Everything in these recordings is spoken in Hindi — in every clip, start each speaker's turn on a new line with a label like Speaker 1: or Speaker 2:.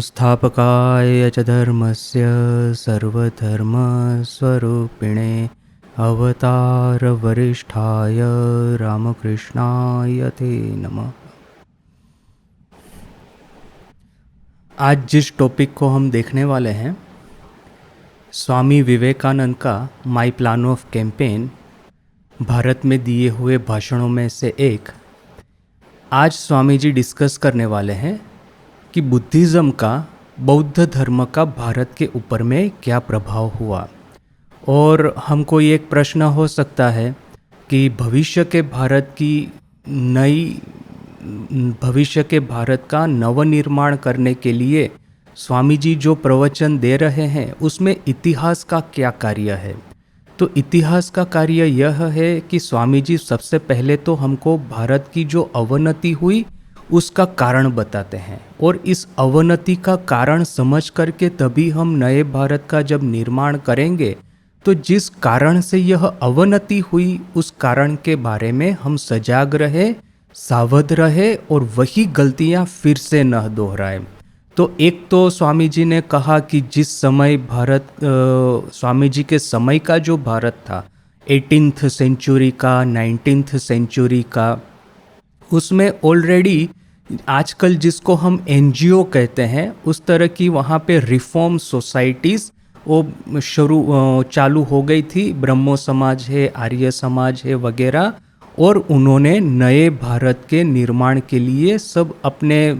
Speaker 1: संस्थापकाय च धर्मस्य सर्वधर्मस्वरूपिणे अवतारवरिष्ठाय रामकृष्णाय ते नमः। आज जिस टॉपिक को हम देखने वाले हैं, स्वामी विवेकानंद का my plan of campaign, Bharat में दिए हुए भाषणों में से एक। आज स्वामी जी डिस्कस करने वाले हैं कि बुद्धिज़्म का, बौद्ध धर्म का भारत के ऊपर में क्या प्रभाव हुआ। और हमको ये एक प्रश्न हो सकता है कि भविष्य के भारत का नवनिर्माण करने के लिए स्वामी जी जो प्रवचन दे रहे हैं उसमें इतिहास का क्या कार्य है। तो इतिहास का कार्य यह है कि स्वामी जी सबसे पहले तो हमको भारत की जो अवनति हुई उसका कारण बताते हैं, और इस अवनति का कारण समझ करके तभी हम नए भारत का जब निर्माण करेंगे, तो जिस कारण से यह अवनति हुई उस कारण के बारे में हम सजाग रहे, सावध रहे और वही गलतियां फिर से न दोहराए। तो एक तो स्वामी जी ने कहा कि जिस समय स्वामी जी के समय का जो भारत था, 18th सेंचुरी का, 19th सेंचुरी का, उसमें ऑलरेडी आजकल जिसको हम एनजीओ कहते हैं उस तरह की वहाँ पे रिफॉर्म सोसाइटीज़ वो चालू हो गई थी। ब्रह्मो समाज है, आर्य समाज है वगैरह, और उन्होंने नए भारत के निर्माण के लिए सब अपने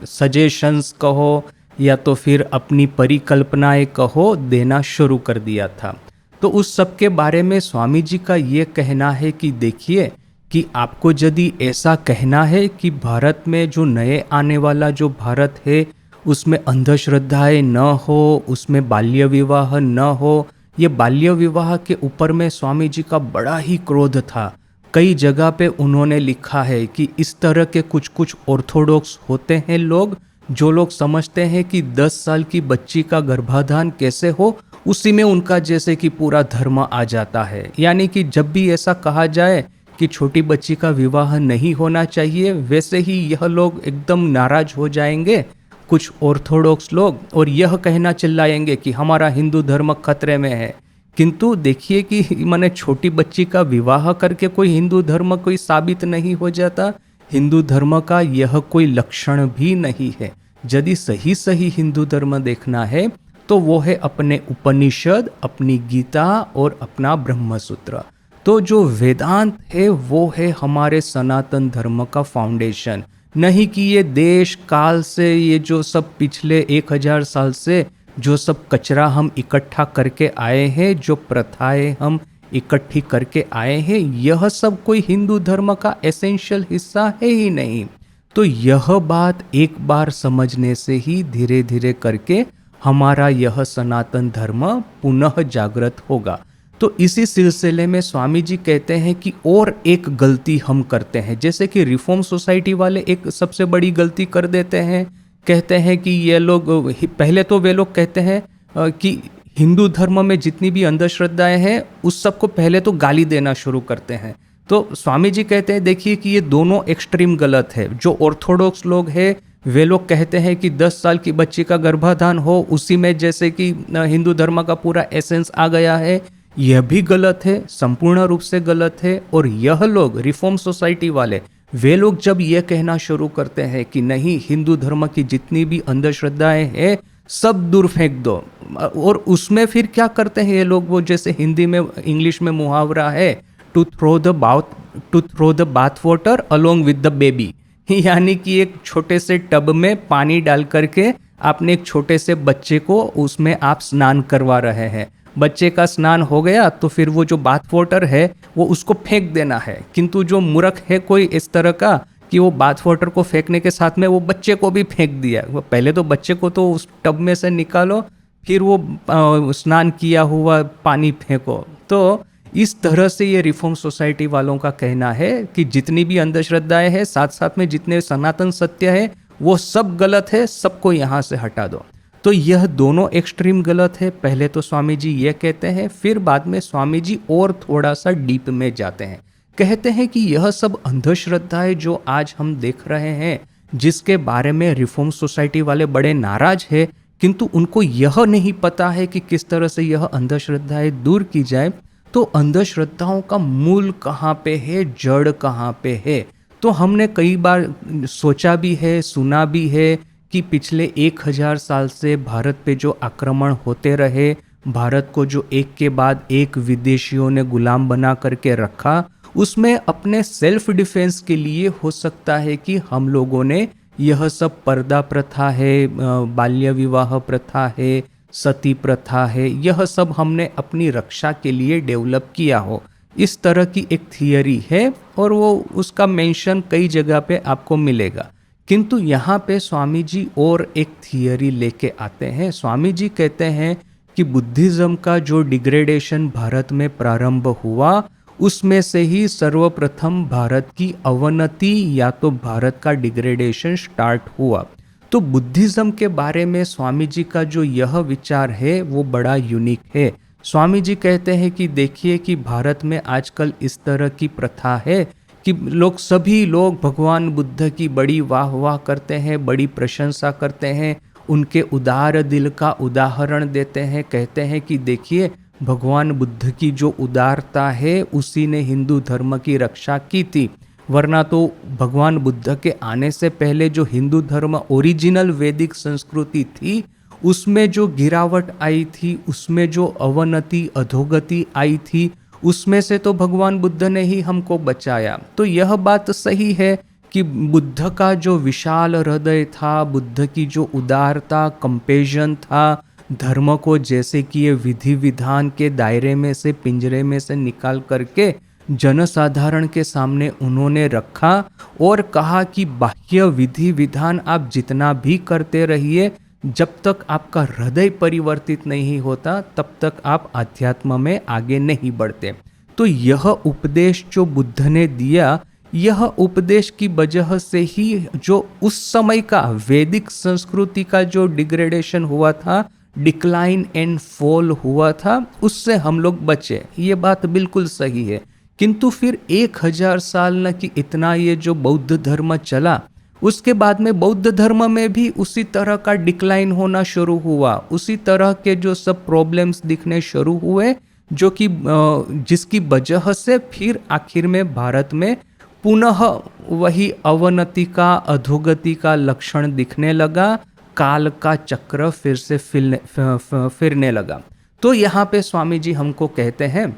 Speaker 1: सजेशंस कहो या तो फिर अपनी परिकल्पनाएं कहो देना शुरू कर दिया था। तो उस सब के बारे में स्वामी जी का ये कहना है कि देखिए कि आपको यदि ऐसा कहना है कि भारत में जो नए आने वाला जो भारत है उसमें अंधश्रद्धाएं न हो, उसमें बाल्य विवाह न हो। ये बाल्य विवाह के ऊपर में स्वामी जी का बड़ा ही क्रोध था। कई जगह पे उन्होंने लिखा है कि इस तरह के कुछ कुछ ऑर्थोडॉक्स होते हैं लोग, जो लोग समझते हैं कि 10 साल की बच्ची का गर्भाधान कैसे हो उसी में उनका जैसे कि पूरा धर्म आ जाता है। यानी कि जब भी ऐसा कहा जाए कि छोटी बच्ची का विवाह नहीं होना चाहिए, वैसे ही यह लोग एकदम नाराज हो जाएंगे कुछ ऑर्थोडॉक्स लोग, और यह कहना चिल्लाएंगे कि हमारा हिंदू धर्म खतरे में है। किंतु देखिए कि मैंने छोटी बच्ची का विवाह करके कोई हिंदू धर्म कोई साबित नहीं हो जाता। हिंदू धर्म का यह कोई लक्षण भी नहीं है। यदि सही सही हिंदू धर्म देखना है तो वो है अपने उपनिषद, अपनी गीता और अपना ब्रह्मसूत्र। तो जो वेदांत है वो है हमारे सनातन धर्म का फाउंडेशन। नहीं कि ये देश काल से ये जो सब पिछले 1000 साल से जो सब कचरा हम इकट्ठा करके आए हैं, जो प्रथाएं हम इकट्ठी करके आए हैं, यह सब कोई हिंदू धर्म का एसेंशियल हिस्सा है ही नहीं। तो यह बात एक बार समझने से ही धीरे धीरे करके हमारा यह सनातन धर्म पुनः जागृत होगा। तो इसी सिलसिले में स्वामी जी कहते हैं कि और एक गलती हम करते हैं, जैसे कि रिफॉर्म सोसाइटी वाले एक सबसे बड़ी गलती कर देते हैं। कहते हैं कि ये लोग, पहले तो वे लोग कहते हैं कि हिंदू धर्म में जितनी भी अंधश्रद्धाएं हैं उस सबको पहले तो गाली देना शुरू करते हैं। तो स्वामी जी कहते हैं देखिए कि ये दोनों एक्सट्रीम गलत है। जो ऑर्थोडॉक्स लोग हैं वे लोग कहते हैं कि 10 साल की बच्ची का गर्भाधान हो उसी में जैसे कि हिंदू धर्म का पूरा एसेंस आ गया है, यह भी गलत है, संपूर्ण रूप से गलत है। और यह लोग रिफॉर्म सोसाइटी वाले, वे लोग जब यह कहना शुरू करते हैं कि नहीं, हिंदू धर्म की जितनी भी अंधश्रद्धाएं हैं सब दूर फेंक दो, और उसमें फिर क्या करते हैं ये लोग, वो जैसे हिंदी में इंग्लिश में मुहावरा है, to throw the bath water along with the baby. यानी कि एक छोटे से टब में पानी डाल करके आपने एक छोटे से बच्चे को उसमें आप स्नान करवा रहे हैं। बच्चे का स्नान हो गया तो फिर वो जो बाथ वाटर है वो उसको फेंक देना है। किंतु जो मूर्ख है कोई इस तरह का कि वो बाथ वाटर को फेंकने के साथ में वो बच्चे को भी फेंक दिया। वो पहले तो बच्चे को तो उस टब में से निकालो, फिर वो स्नान किया हुआ पानी फेंको। तो इस तरह से ये रिफॉर्म सोसाइटी वालों का कहना है कि जितनी भी अंधश्रद्धाएं हैं, साथ साथ में जितने सनातन सत्य है, वो सब गलत है, सबको यहाँ से हटा दो। तो यह दोनों एक्सट्रीम गलत है। पहले तो स्वामी जी ये कहते हैं, फिर बाद में स्वामी जी और थोड़ा सा डीप में जाते हैं। कहते हैं कि यह सब अंधश्रद्धाएं जो आज हम देख रहे हैं, जिसके बारे में रिफॉर्म सोसाइटी वाले बड़े नाराज है, किंतु उनको यह नहीं पता है कि किस तरह से यह अंधश्रद्धाएं दूर की जाए। तो अंधश्रद्धाओं का मूल कहाँ पे है, जड़ कहाँ पे है? तो हमने कई बार सोचा भी है, सुना भी है कि पिछले 1000 साल से भारत पे जो आक्रमण होते रहे, भारत को जो एक के बाद एक विदेशियों ने गुलाम बना करके रखा, उसमें अपने सेल्फ डिफेंस के लिए हो सकता है कि हम लोगों ने यह सब पर्दा प्रथा है, बाल्य विवाह प्रथा है, सती प्रथा है, यह सब हमने अपनी रक्षा के लिए डेवलप किया हो। इस तरह की एक थियरी है और वो उसका मेंशन कई जगह पे आपको मिलेगा। किंतु यहाँ पे स्वामी जी और एक थियरी लेके आते हैं। स्वामी जी कहते हैं कि बुद्धिज्म का जो डिग्रेडेशन भारत में प्रारंभ हुआ, उसमें से ही सर्वप्रथम भारत की अवनति या तो भारत का डिग्रेडेशन स्टार्ट हुआ। तो बुद्धिज्म के बारे में स्वामी जी का जो यह विचार है वो बड़ा यूनिक है। स्वामी जी कहते हैं कि देखिए कि भारत में आजकल इस तरह की प्रथा है कि सभी लोग भगवान बुद्ध की बड़ी वाह वाह करते हैं, बड़ी प्रशंसा करते हैं, उनके उदार दिल का उदाहरण देते हैं, कहते हैं कि देखिए भगवान बुद्ध की जो उदारता है उसी ने हिंदू धर्म की रक्षा की थी, वरना तो भगवान बुद्ध के आने से पहले जो हिंदू धर्म ओरिजिनल वैदिक संस्कृति थी उसमें जो गिरावट आई थी, उसमें जो अवनति अधोगति आई थी, उसमें से तो भगवान बुद्ध ने ही हमको बचाया। तो यह बात सही है कि बुद्ध का जो विशाल हृदय था, बुद्ध की जो उदारता, कंपेशन था, धर्म को जैसे कि ये विधि विधान के दायरे में से, पिंजरे में से निकाल करके जनसाधारण के सामने उन्होंने रखा और कहा कि बाह्य विधि विधान आप जितना भी करते रहिए, जब तक आपका हृदय परिवर्तित नहीं होता तब तक आप अध्यात्म में आगे नहीं बढ़ते। तो यह उपदेश जो बुद्ध ने दिया, यह उपदेश की वजह से ही जो उस समय का वैदिक संस्कृति का जो डिग्रेडेशन हुआ था, डिक्लाइन एंड फॉल हुआ था, उससे हम लोग बचे। ये बात बिल्कुल सही है। किंतु फिर 1000 साल न कि इतना ये जो बौद्ध धर्म चला, उसके बाद में बौद्ध धर्म में भी उसी तरह का डिक्लाइन होना शुरू हुआ, उसी तरह के जो सब प्रॉब्लम्स दिखने शुरू हुए, जो कि जिसकी वजह से फिर आखिर में भारत में पुनः वही अवनति का, अधोगति का लक्षण दिखने लगा, काल का चक्र फिर से फिरने लगा। तो यहाँ पे स्वामी जी हमको कहते हैं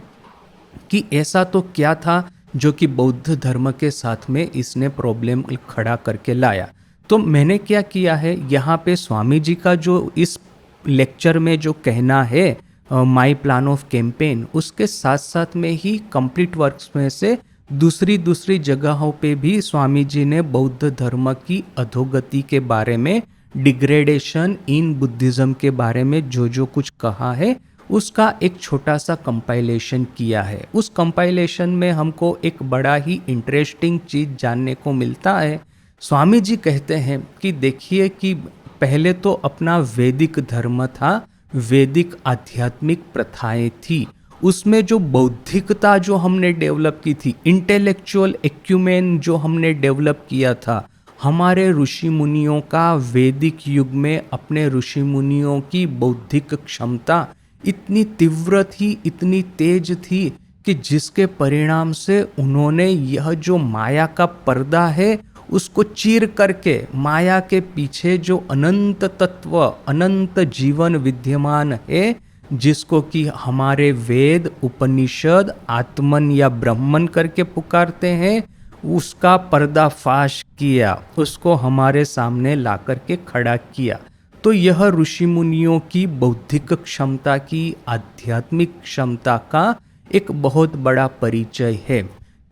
Speaker 1: कि ऐसा तो क्या था जो कि बौद्ध धर्म के साथ में इसने प्रॉब्लम खड़ा करके लाया। तो मैंने क्या किया है, यहाँ पे स्वामी जी का जो इस लेक्चर में जो कहना है माई प्लान ऑफ कैंपेन, उसके साथ साथ में ही कंप्लीट वर्क्स में से दूसरी जगहों पे भी स्वामी जी ने बौद्ध धर्म की अधोगति के बारे में, डिग्रेडेशन इन बुद्धिज्म के बारे में जो जो कुछ कहा है उसका एक छोटा सा कंपाइलेशन किया है। उस कंपाइलेशन में हमको एक बड़ा ही इंटरेस्टिंग चीज़ जानने को मिलता है। स्वामी जी कहते हैं कि देखिए कि पहले तो अपना वैदिक धर्म था, वैदिक आध्यात्मिक प्रथाएं थी, उसमें जो बौद्धिकता जो हमने डेवलप की थी, इंटेलेक्चुअल एक्यूमेन जो हमने डेवलप किया था, हमारे ऋषि मुनियों का वैदिक युग में अपने ऋषि मुनियों की बौद्धिक क्षमता इतनी तीव्र थी, इतनी तेज थी कि जिसके परिणाम से उन्होंने यह जो माया का पर्दा है उसको चीर करके माया के पीछे जो अनंत तत्व, अनंत जीवन विद्यमान है, जिसको कि हमारे वेद, उपनिषद आत्मन या ब्रह्मन करके पुकारते हैं, उसका पर्दाफाश किया, उसको हमारे सामने ला करके खड़ा किया। तो यह ऋषि मुनियों की बौद्धिक क्षमता की, आध्यात्मिक क्षमता का एक बहुत बड़ा परिचय है।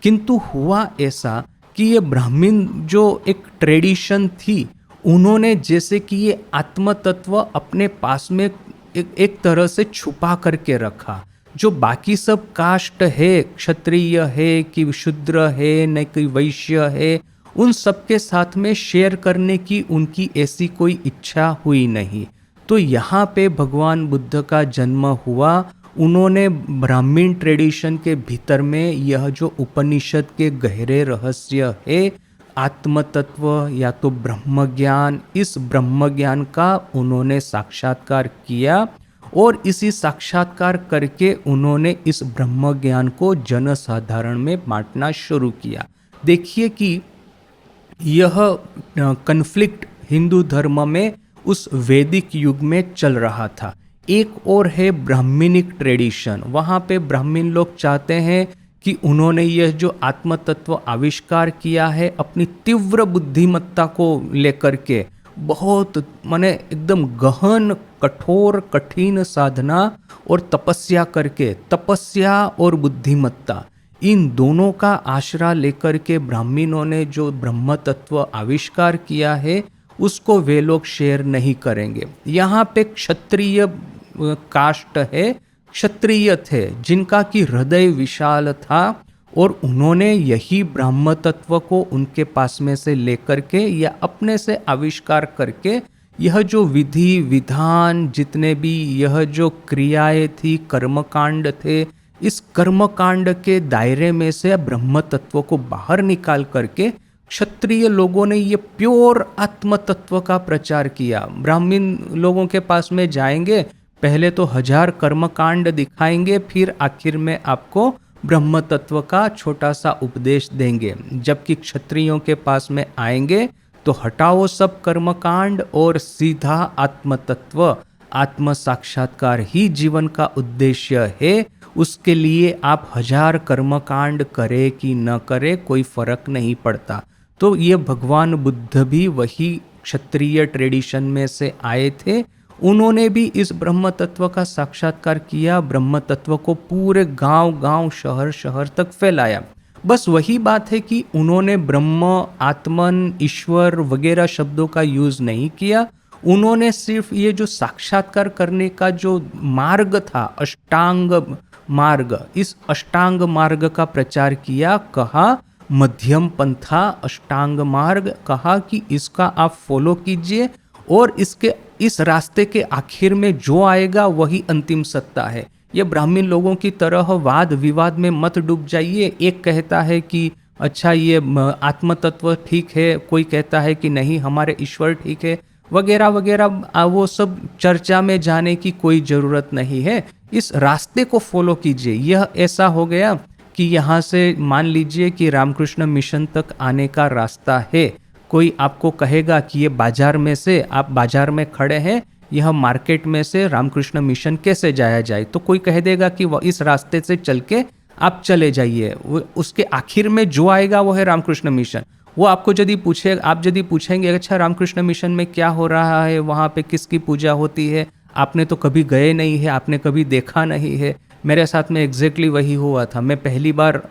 Speaker 1: किंतु हुआ ऐसा कि ये ब्राह्मण जो एक ट्रेडिशन थी, उन्होंने जैसे कि ये आत्म तत्व अपने पास में एक तरह से छुपा करके रखा। जो बाकी सब कास्ट है, क्षत्रिय है कि शूद्र है, न कि वैश्य है, उन सबके साथ में शेयर करने की उनकी ऐसी कोई इच्छा हुई नहीं। तो यहाँ पे भगवान बुद्ध का जन्म हुआ। उन्होंने ब्राह्मण ट्रेडिशन के भीतर में यह जो उपनिषद के गहरे रहस्य है, आत्म तत्व या तो ब्रह्म ज्ञान, इस ब्रह्म ज्ञान का उन्होंने साक्षात्कार किया और इसी साक्षात्कार करके उन्होंने इस ब्रह्म ज्ञान को जनसाधारण में बांटना शुरू किया। देखिए कि यह कन्फ्लिक्ट हिंदू धर्म में उस वैदिक युग में चल रहा था। एक और है ब्राह्मणिक ट्रेडिशन, वहाँ पे ब्राह्मण लोग चाहते हैं कि उन्होंने यह जो आत्म तत्व आविष्कार किया है अपनी तीव्र बुद्धिमत्ता को लेकर के, बहुत माने एकदम गहन कठोर कठिन साधना और तपस्या करके, तपस्या और बुद्धिमत्ता इन दोनों का आश्रय लेकर के ब्राह्मणों ने जो ब्रह्म तत्व आविष्कार किया है उसको वे लोग शेयर नहीं करेंगे। यहाँ पे क्षत्रिय कास्ट है, क्षत्रिय थे जिनका कि हृदय विशाल था और उन्होंने यही ब्रह्म तत्व को उनके पास में से लेकर के या अपने से आविष्कार करके यह जो विधि विधान जितने भी यह जो क्रियाएं थी, कर्मकांड थे, इस कर्मकांड के दायरे में से ब्रह्म तत्व को बाहर निकाल करके क्षत्रिय लोगों ने ये प्योर आत्म तत्व का प्रचार किया। ब्राह्मण लोगों के पास में जाएंगे, पहले तो 1000 कर्मकांड दिखाएंगे, फिर आखिर में आपको ब्रह्म तत्व का छोटा सा उपदेश देंगे। जबकि क्षत्रियों के पास में आएंगे तो हटाओ सब कर्मकांड और सीधा आत्म तत्व, आत्म साक्षात्कार ही जीवन का उद्देश्य है। उसके लिए आप 1000 कर्मकांड करे कि न करे कोई फर्क नहीं पड़ता। तो ये भगवान बुद्ध भी वही क्षत्रिय ट्रेडिशन में से आए थे। उन्होंने भी इस ब्रह्म तत्व का साक्षात्कार किया, ब्रह्म तत्व को पूरे गांव-गांव, शहर-शहर तक फैलाया। बस वही बात है कि उन्होंने ब्रह्म, आत्मन, ईश्वर वगैरह शब्दों का यूज नहीं किया। उन्होंने सिर्फ ये जो साक्षात्कार करने का जो मार्ग था, अष्टांग मार्ग, इस अष्टांग मार्ग का प्रचार किया। कहा मध्यम पंथा अष्टांग मार्ग, कहा कि इसका आप फॉलो कीजिए और इस रास्ते के आखिर में जो आएगा वही अंतिम सत्ता है। ये ब्राह्मण लोगों की तरह वाद विवाद में मत डूब जाइए। एक कहता है कि अच्छा ये आत्म तत्व ठीक है, कोई कहता है कि नहीं हमारे ईश्वर ठीक है, वगैरह वगैरह। वो सब चर्चा में जाने की कोई ज़रूरत नहीं है। इस रास्ते को फॉलो कीजिए। यह ऐसा हो गया कि यहाँ से मान लीजिए कि रामकृष्ण मिशन तक आने का रास्ता है। कोई आपको कहेगा कि ये बाजार में से, आप बाजार में खड़े हैं, यह मार्केट में से रामकृष्ण मिशन कैसे जाया जाए, तो कोई कह देगा कि वह इस रास्ते से चल के आप चले जाइए, उसके आखिर में जो आएगा वो है रामकृष्ण मिशन। वो आपको यदि पूछेंगे अच्छा रामकृष्ण मिशन में क्या हो रहा है, वहाँ पे किसकी पूजा होती है, आपने तो कभी गए नहीं है, आपने कभी देखा नहीं है। मेरे साथ में एग्जैक्टली वही हुआ था। मैं पहली बार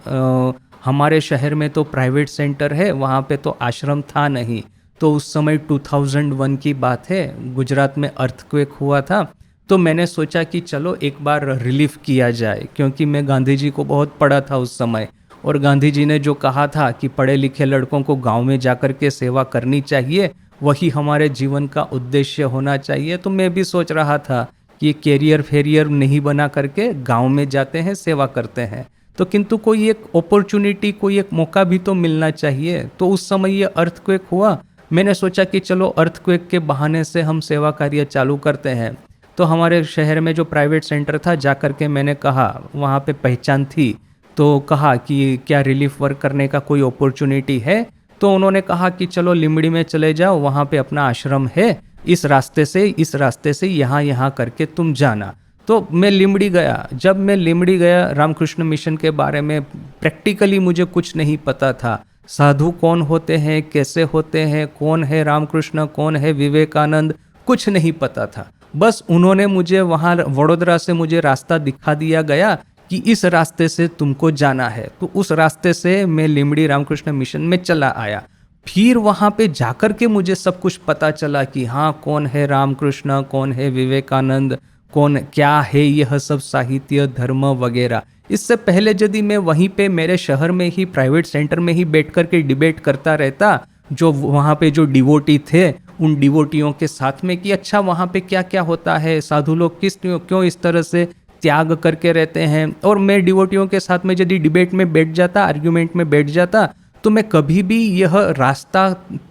Speaker 1: हमारे शहर में तो प्राइवेट सेंटर है, वहाँ पे तो आश्रम था नहीं। तो उस समय 2001 की बात है, गुजरात में अर्थक्वेक हुआ था। तो मैंने सोचा कि चलो एक बार रिलीफ किया जाए, क्योंकि मैं गांधी जी को बहुत पढ़ा था उस समय, और गांधी जी ने जो कहा था कि पढ़े लिखे लड़कों को गांव में जाकर के सेवा करनी चाहिए, वही हमारे जीवन का उद्देश्य होना चाहिए। तो मैं भी सोच रहा था कि कैरियर फेरियर नहीं बना करके गांव में जाते हैं, सेवा करते हैं। तो किंतु कोई एक अपॉर्चुनिटी, कोई एक मौका भी तो मिलना चाहिए। तो उस समय ये अर्थक्वेक हुआ। मैंने सोचा कि चलो अर्थक्वेक के बहाने से हम सेवा कार्य चालू करते हैं। तो हमारे शहर में जो प्राइवेट सेंटर था, जा कर के मैंने कहा, वहाँ पे पहचान थी, तो कहा कि क्या रिलीफ वर्क करने का कोई अपॉर्चुनिटी है। तो उन्होंने कहा कि चलो लिमड़ी में चले जाओ, वहाँ पे अपना आश्रम है, इस रास्ते से यहाँ करके तुम जाना। तो मैं लिमड़ी गया। जब मैं लिमड़ी गया, रामकृष्ण मिशन के बारे में प्रैक्टिकली मुझे कुछ नहीं पता था। साधु कौन होते हैं, कैसे होते हैं, कौन है रामकृष्ण, कौन है विवेकानंद, कुछ नहीं पता था। बस उन्होंने मुझे वहाँ वडोदरा से मुझे रास्ता दिखा दिया गया कि इस रास्ते से तुमको जाना है। तो उस रास्ते से मैं लिमड़ी रामकृष्ण मिशन में चला आया। फिर वहाँ पे जाकर के मुझे सब कुछ पता चला कि हाँ, कौन है रामकृष्ण, कौन है विवेकानंद, कौन क्या है यह सब साहित्य, धर्म वगैरह। इससे पहले यदि मैं वहीं पे मेरे शहर में ही प्राइवेट सेंटर में ही बैठ कर के डिबेट करता रहता, जो वहाँ पे जो डिवोटी थे उन डिवोटियों के साथ में, कि अच्छा वहाँ पे क्या क्या होता है, साधु लोग क्यों इस तरह से त्याग करके रहते हैं, और मैं डिवोटियों के साथ में यदि डिबेट में बैठ जाता, आर्ग्यूमेंट में बैठ जाता, तो मैं कभी भी यह रास्ता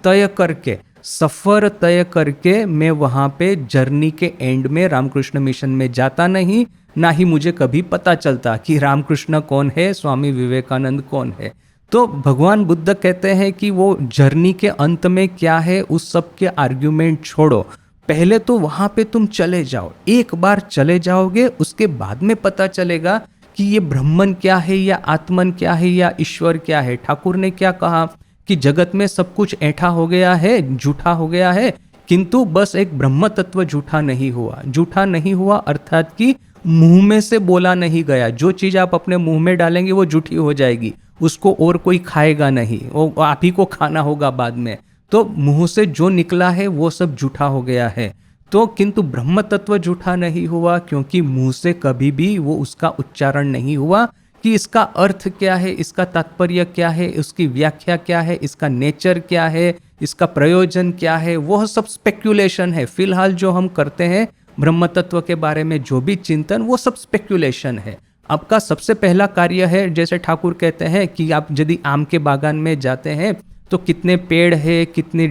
Speaker 1: तय करके, सफ़र तय करके मैं वहाँ पे जर्नी के एंड में रामकृष्ण मिशन में जाता नहीं, ना ही मुझे कभी पता चलता कि रामकृष्ण कौन है, स्वामी विवेकानंद कौन है। तो भगवान बुद्ध कहते हैं कि वो जर्नी के अंत में क्या है उस सब के आर्ग्यूमेंट छोड़ो, पहले तो वहाँ पे तुम चले जाओ। एक बार चले जाओगे उसके बाद में पता चलेगा कि ये ब्रह्मन क्या है या आत्मन क्या है या ईश्वर क्या है। ठाकुर ने क्या कहा कि जगत में सब कुछ ऐठा हो गया है, झूठा हो गया है, किंतु बस एक ब्रह्म तत्व झूठा नहीं हुआ। झूठा नहीं हुआ अर्थात कि मुंह में से बोला नहीं गया। जो चीज़ आप अपने मुंह में डालेंगे वो झूठी हो जाएगी, उसको और कोई खाएगा नहीं, वो आप ही को खाना होगा बाद में। तो मुंह से जो निकला है वो सब झूठा हो गया है। तो किंतु ब्रह्म तत्व झूठा नहीं हुआ, क्योंकि मुंह से कभी भी वो उसका उच्चारण नहीं हुआ कि इसका अर्थ क्या है, इसका तात्पर्य क्या है, उसकी व्याख्या क्या है, इसका नेचर क्या है, इसका प्रयोजन क्या है। वह सब स्पेक्यूलेशन है। फिलहाल जो हम करते हैं ब्रह्म तत्व के बारे में जो भी चिंतन, वो सब स्पेक्यूलेशन है। आपका सबसे पहला कार्य है, जैसे ठाकुर कहते हैं कि आप यदि आम के बागान में जाते हैं तो कितने पेड़ है, कितनी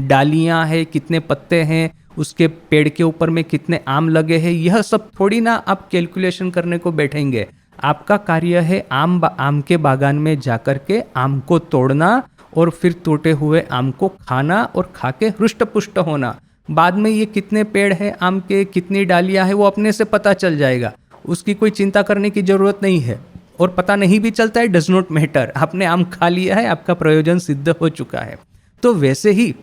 Speaker 1: डालियां हैं, कितने पत्ते हैं, उसके पेड़ के ऊपर में कितने आम लगे हैं, यह सब थोड़ी ना आप कैलकुलेशन करने को बैठेंगे। आपका कार्य है आम के बागान में जाकर के आम को तोड़ना और फिर टूटे हुए आम को खाना और खा के हृष्ट पुष्ट होना। बाद में ये कितने पेड़ हैं आम के, कितनी डालियां हैं, वो अपने से पता चल जाएगा। उसकी कोई चिंता करने की जरूरत नहीं है। और पता नहीं भी चलता है, डज नॉट मैटर, आपने आम खा लिया है, आपका प्रयोजन सिद्ध हो चुका है। तो वैसे ही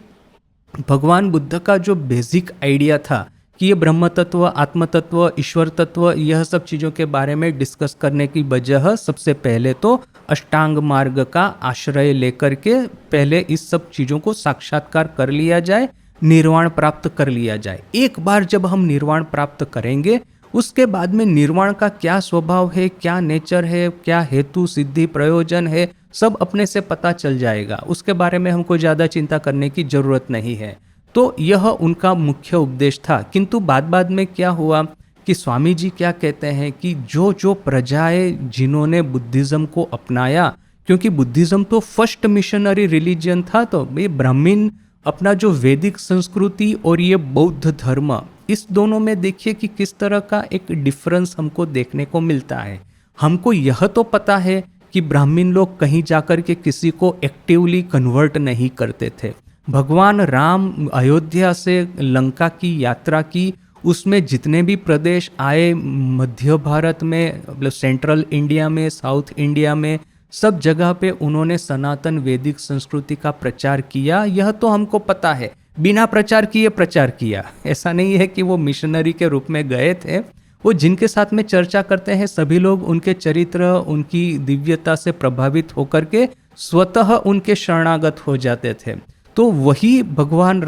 Speaker 1: भगवान बुद्ध का जो बेसिक आइडिया था कि ये ब्रह्म तत्व, आत्म तत्व, ईश्वर तत्व, यह सब चीज़ों के बारे में डिस्कस करने की वजह सबसे पहले तो अष्टांग मार्ग का आश्रय लेकर के पहले इस सब चीज़ों को साक्षात्कार कर लिया जाए, निर्वाण प्राप्त कर लिया जाए। एक बार जब हम निर्वाण प्राप्त करेंगे उसके बाद में निर्वाण का क्या स्वभाव है, क्या नेचर है, क्या हेतु सिद्धि प्रयोजन है, सब अपने से पता चल जाएगा। उसके बारे में हमको ज़्यादा चिंता करने की जरूरत नहीं है। तो यह उनका मुख्य उपदेश था। किंतु बाद में क्या हुआ कि स्वामी जी क्या कहते हैं कि जो जो प्रजाएं जिन्होंने बुद्धिज़्म को अपनाया, क्योंकि बुद्धिज़्म तो फर्स्ट मिशनरी रिलीजन था, तो ये ब्राह्मीण अपना जो वैदिक संस्कृति और ये बौद्ध धर्म, इस दोनों में देखिए कि किस तरह का एक डिफरेंस हमको देखने को मिलता है। हमको यह तो पता है कि ब्राह्मीण लोग कहीं जाकर के किसी को एक्टिवली कन्वर्ट नहीं करते थे। भगवान राम अयोध्या से लंका की यात्रा की, उसमें जितने भी प्रदेश आए, मध्य भारत में, मतलब सेंट्रल इंडिया में, साउथ इंडिया में, सब जगह पे उन्होंने सनातन वैदिक संस्कृति का प्रचार किया। यह तो हमको पता है, बिना प्रचार किए प्रचार किया। ऐसा नहीं है कि वो मिशनरी के रूप में गए थे। वो जिनके साथ में चर्चा करते हैं सभी लोग उनके चरित्र, उनकी दिव्यता से प्रभावित होकर के स्वतः उनके शरणागत हो जाते थे। तो वही भगवान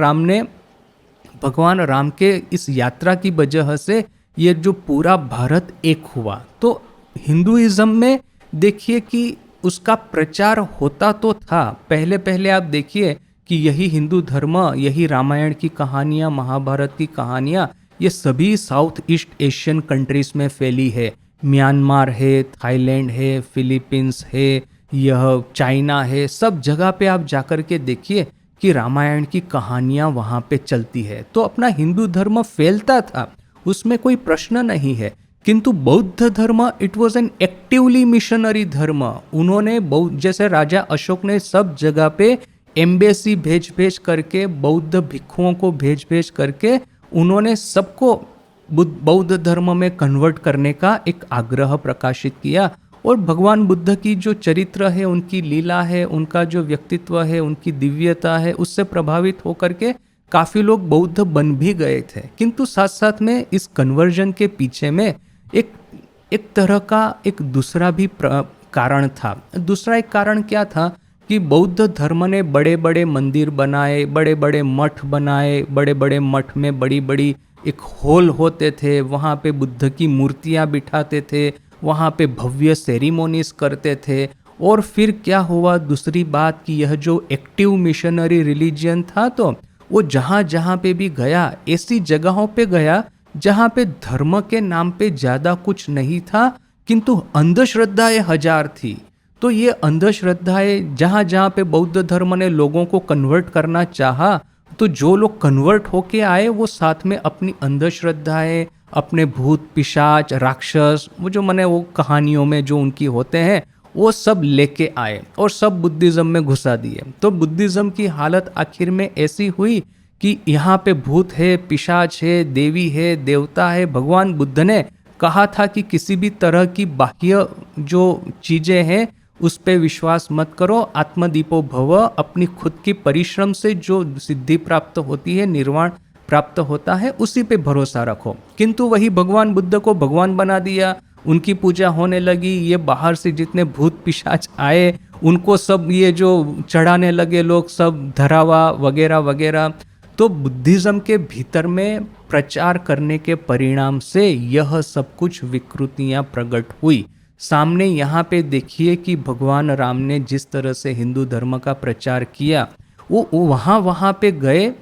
Speaker 1: राम के इस यात्रा की वजह से ये जो पूरा भारत एक हुआ। तो हिंदुइज्म में देखिए कि उसका प्रचार होता तो था। पहले आप देखिए कि यही हिंदू धर्म, यही रामायण की कहानियाँ, महाभारत की कहानियाँ, ये सभी साउथ ईस्ट एशियन कंट्रीज में फैली है। म्यांमार है, थाईलैंड है, फिलीपींस है, यह चाइना है, सब जगह पे आप जाकर के देखिए कि रामायण की कहानियाँ वहाँ पे चलती है। तो अपना हिंदू धर्म फैलता था, उसमें कोई प्रश्न नहीं है। किंतु बौद्ध धर्म, it was an actively missionary धर्म। उन्होंने जैसे राजा अशोक ने सब जगह पे एम्बेसी भेज करके, बौद्ध भिक्षुओं को भेज करके उन्होंने सबको बौद्ध धर्म में कन्वर्ट करने का एक आग्रह प्रकाशित किया। और भगवान बुद्ध की जो चरित्र है, उनकी लीला है, उनका जो व्यक्तित्व है, उनकी दिव्यता है, उससे प्रभावित होकर के काफ़ी लोग बौद्ध बन भी गए थे। किंतु साथ साथ में इस कन्वर्जन के पीछे में एक तरह का एक दूसरा भी कारण था। दूसरा एक कारण क्या था कि बौद्ध धर्म ने बड़े बड़े मंदिर बनाए, बड़े बड़े मठ बनाए। बड़े बड़े मठ में बड़ी बड़ी एक हॉल होते थे, वहाँ पे बुद्ध की मूर्तियाँ बिठाते थे, वहाँ पे भव्य सेरिमोनीज करते थे। और फिर क्या हुआ, दूसरी बात कि यह जो एक्टिव मिशनरी रिलीजियन था, तो वो जहाँ जहाँ पे भी गया, ऐसी जगहों पे गया जहाँ पे धर्म के नाम पे ज़्यादा कुछ नहीं था, किंतु अंधश्रद्धाएं हजार थी। तो ये अंधश्रद्धाएं जहाँ जहाँ पे बौद्ध धर्म ने लोगों को कन्वर्ट करना चाहा, तो जो लोग कन्वर्ट होके आए वो साथ में अपनी अंधश्रद्धाएं, अपने भूत पिशाच राक्षस, वो जो मने वो कहानियों में जो उनकी होते हैं, वो सब लेके आए और सब बुद्धिज़्म में घुसा दिए। तो बुद्धिज़्म की हालत आखिर में ऐसी हुई कि यहाँ पे भूत है, पिशाच है, देवी है, देवता है। भगवान बुद्ध ने कहा था कि किसी भी तरह की बाह्य जो चीज़ें हैं उस पे विश्वास मत करो, आत्मदीपो भव, अपनी खुद की परिश्रम से जो सिद्धि प्राप्त होती है, निर्वाण प्राप्त होता है, उसी पे भरोसा रखो। किंतु वही भगवान बुद्ध को भगवान बना दिया, उनकी पूजा होने लगी। ये बाहर से जितने भूत पिशाच आए उनको सब ये जो चढ़ाने लगे लोग, सब धरावा वगैरह वगैरह। तो बुद्धिज़्म के भीतर में प्रचार करने के परिणाम से यह सब कुछ विकृतियां प्रकट हुई। सामने यहाँ पे देखिए कि भगवान राम ने जिस तरह से हिंदू धर्म का प्रचार किया, वो वहाँ पे गए,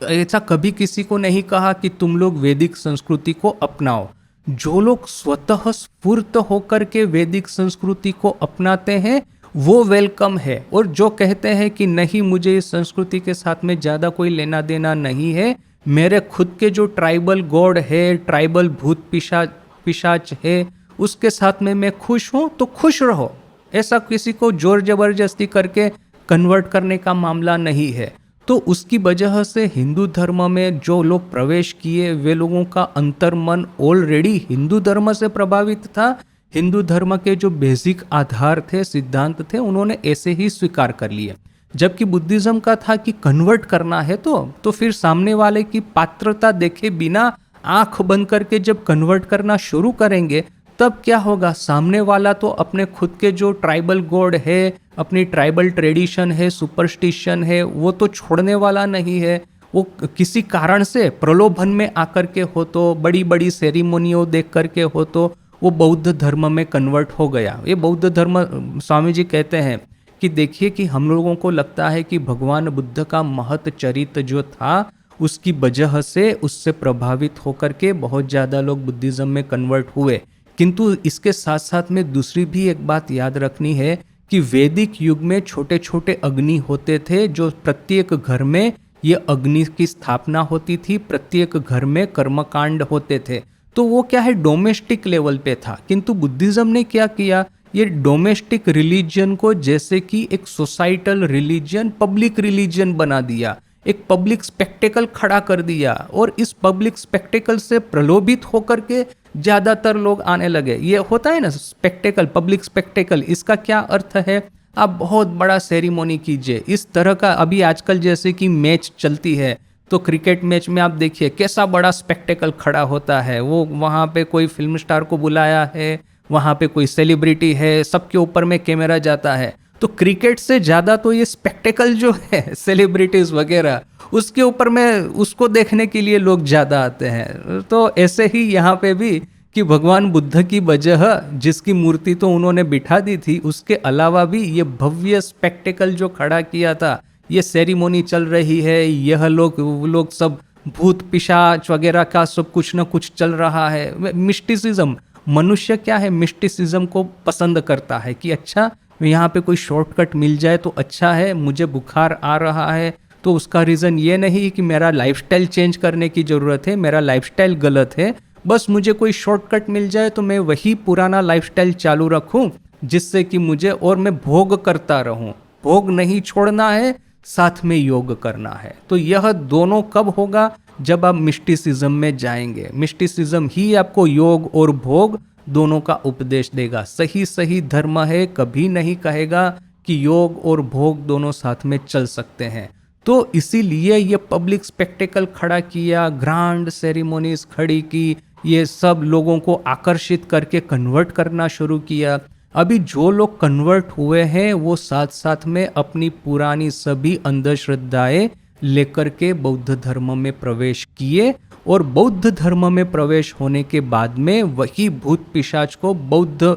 Speaker 1: ऐसा कभी किसी को नहीं कहा कि तुम लोग वैदिक संस्कृति को अपनाओ। जो लोग स्वतः स्फूर्त होकर के वैदिक संस्कृति को अपनाते हैं वो वेलकम है, और जो कहते हैं कि नहीं मुझे इस संस्कृति के साथ में ज़्यादा कोई लेना देना नहीं है, मेरे खुद के जो ट्राइबल गॉड है, ट्राइबल भूत पिशाच है, उसके साथ में मैं खुश हूँ, तो खुश रहो। ऐसा किसी को जोर जबरदस्ती करके कन्वर्ट करने का मामला नहीं है। तो उसकी वजह से हिंदू धर्म में जो लोग प्रवेश किए वे लोगों का अंतर्मन ऑलरेडी हिंदू धर्म से प्रभावित था। हिंदू धर्म के जो बेसिक आधार थे, सिद्धांत थे, उन्होंने ऐसे ही स्वीकार कर लिए। जबकि बुद्धिज़्म का था कि कन्वर्ट करना है तो फिर सामने वाले की पात्रता देखे बिना आंख बंद करके जब कन्वर्ट करना शुरू करेंगे तब क्या होगा, सामने वाला तो अपने खुद के जो ट्राइबल गॉड है, अपनी ट्राइबल ट्रेडिशन है, सुपरस्टिशन है, वो तो छोड़ने वाला नहीं है। वो किसी कारण से प्रलोभन में आकर के हो, तो बड़ी बड़ी सेरेमोनियों देख करके हो, तो वो बौद्ध धर्म में कन्वर्ट हो गया। ये बौद्ध धर्म, स्वामी जी कहते हैं कि देखिए कि हम लोगों को लगता है कि भगवान बुद्ध का महत चरित्र जो था उसकी वजह से उससे प्रभावित होकर के बहुत ज़्यादा लोग बुद्धिज़्म में कन्वर्ट हुए। किंतु इसके साथ साथ में दूसरी भी एक बात याद रखनी है कि वैदिक युग में छोटे छोटे अग्नि होते थे, जो प्रत्येक घर में ये अग्नि की स्थापना होती थी, प्रत्येक घर में कर्मकांड होते थे। तो वो क्या है, डोमेस्टिक लेवल पे था। किंतु बुद्धिज़्म ने क्या किया, ये डोमेस्टिक रिलीजन को जैसे कि एक सोसाइटल रिलीजन, पब्लिक रिलीजन बना दिया, एक पब्लिक स्पेक्टेकल खड़ा कर दिया, और इस पब्लिक स्पेक्टेकल से प्रलोभित होकर के ज़्यादातर लोग आने लगे। ये होता है ना स्पेक्टेकल, पब्लिक स्पेक्टेकल, इसका क्या अर्थ है, आप बहुत बड़ा सेरेमोनी कीजिए। इस तरह का अभी आजकल जैसे कि मैच चलती है, तो क्रिकेट मैच में आप देखिए कैसा बड़ा स्पेक्टेकल खड़ा होता है। वो वहाँ पे कोई फिल्म स्टार को बुलाया है, वहाँ पे कोई सेलिब्रिटी है, सबके ऊपर में कैमरा जाता है। तो क्रिकेट से ज़्यादा तो ये स्पेक्टेकल जो है, सेलिब्रिटीज़ वगैरह, उसके ऊपर में उसको देखने के लिए लोग ज़्यादा आते हैं। तो ऐसे ही यहाँ पे भी कि भगवान बुद्ध की वजह, जिसकी मूर्ति तो उन्होंने बिठा दी थी, उसके अलावा भी ये भव्य स्पेक्टेकल जो खड़ा किया था, ये सेरेमोनी चल रही है, यह लोग सब भूत पिशाच वगैरह का सब कुछ ना कुछ चल रहा है। मिस्टिसिज्म, मनुष्य क्या है, मिस्टिसिज्म को पसंद करता है कि अच्छा यहाँ पे कोई शॉर्टकट मिल जाए तो अच्छा है। मुझे बुखार आ रहा है तो उसका रीज़न ये नहीं कि मेरा लाइफस्टाइल चेंज करने की ज़रूरत है, मेरा लाइफस्टाइल गलत है, बस मुझे कोई शॉर्टकट मिल जाए तो मैं वही पुराना लाइफस्टाइल चालू रखूं, जिससे कि मुझे, और मैं भोग करता रहूं। भोग नहीं छोड़ना है, साथ में योग करना है। तो यह दोनों कब होगा, जब आप मिस्टिसिज्म में जाएंगे। मिस्टिसिज्म ही आपको योग और भोग दोनों का उपदेश देगा। सही सही धर्म है, कभी नहीं कहेगा कि योग और भोग दोनों साथ में चल सकते हैं। तो इसीलिए ये पब्लिक स्पेक्टेकल खड़ा किया, ग्रांड सेरेमोनीज खड़ी की, ये सब लोगों को आकर्षित करके कन्वर्ट करना शुरू किया। अभी जो लोग कन्वर्ट हुए हैं वो साथ साथ में अपनी पुरानी सभी अंधश्रद्धाएं लेकर के बौद्ध धर्म में प्रवेश किए, और बौद्ध धर्म में प्रवेश होने के बाद में वही भूत पिशाच को बौद्ध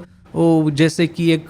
Speaker 1: जैसे कि एक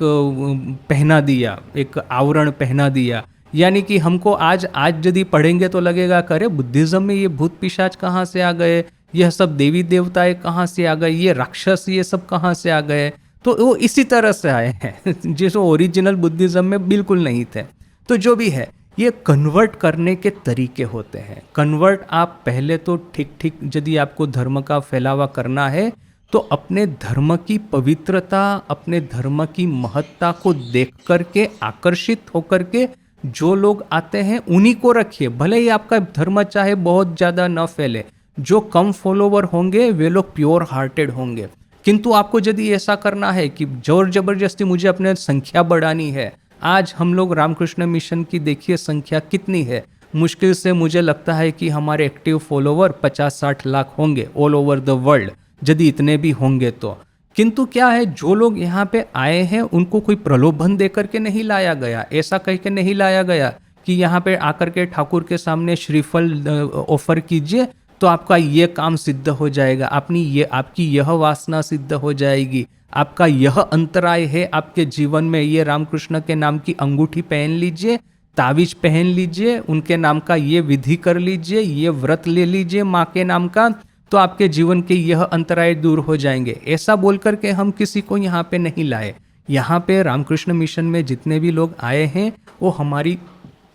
Speaker 1: पहना दिया, एक आवरण पहना दिया। यानी कि हमको आज यदि पढ़ेंगे तो लगेगा करे बुद्धिज्म में ये भूत पिशाच कहाँ से आ गए, यह सब देवी देवताएं कहाँ से आ गए, ये राक्षस ये सब कहाँ से आ गए। तो वो इसी तरह से आए हैं जिसको ओरिजिनल बुद्धिज्म में बिल्कुल नहीं थे। तो जो भी है, ये कन्वर्ट करने के तरीके होते हैं। कन्वर्ट आप पहले तो ठीक ठीक, यदि आपको धर्म का फैलावा करना है तो अपने धर्म की पवित्रता, अपने धर्म की महत्ता को देख करके आकर्षित होकर के जो लोग आते हैं उन्हीं को रखिए। भले ही आपका धर्म चाहे बहुत ज़्यादा न फैले, जो कम फॉलोवर होंगे वे लोग प्योर हार्टेड होंगे। किंतु आपको यदि ऐसा करना है कि जोर जबरदस्ती मुझे अपने संख्या बढ़ानी है, आज हम लोग रामकृष्ण मिशन की देखिए संख्या कितनी है, मुश्किल से मुझे लगता है कि हमारे एक्टिव फॉलोवर 50-60 लाख होंगे ऑल ओवर द वर्ल्ड, यदि इतने भी होंगे तो। किंतु क्या है, जो लोग यहाँ पे आए हैं उनको कोई प्रलोभन दे करके नहीं लाया गया, ऐसा कह के नहीं लाया गया कि यहाँ पे आकर के ठाकुर के सामने श्रीफल ऑफर कीजिए तो आपका ये काम सिद्ध हो जाएगा, आपकी यह वासना सिद्ध हो जाएगी, आपका यह अंतराय है आपके जीवन में, ये रामकृष्ण के नाम की अंगूठी पहन लीजिए, तावीज पहन लीजिए, उनके नाम का ये विधि कर लीजिए, ये व्रत ले लीजिए माँ के नाम का, तो आपके जीवन के यह अंतराय दूर हो जाएंगे। ऐसा बोल करके हम किसी को यहाँ पे नहीं लाए। यहाँ पे रामकृष्ण मिशन में जितने भी लोग आए हैं वो हमारी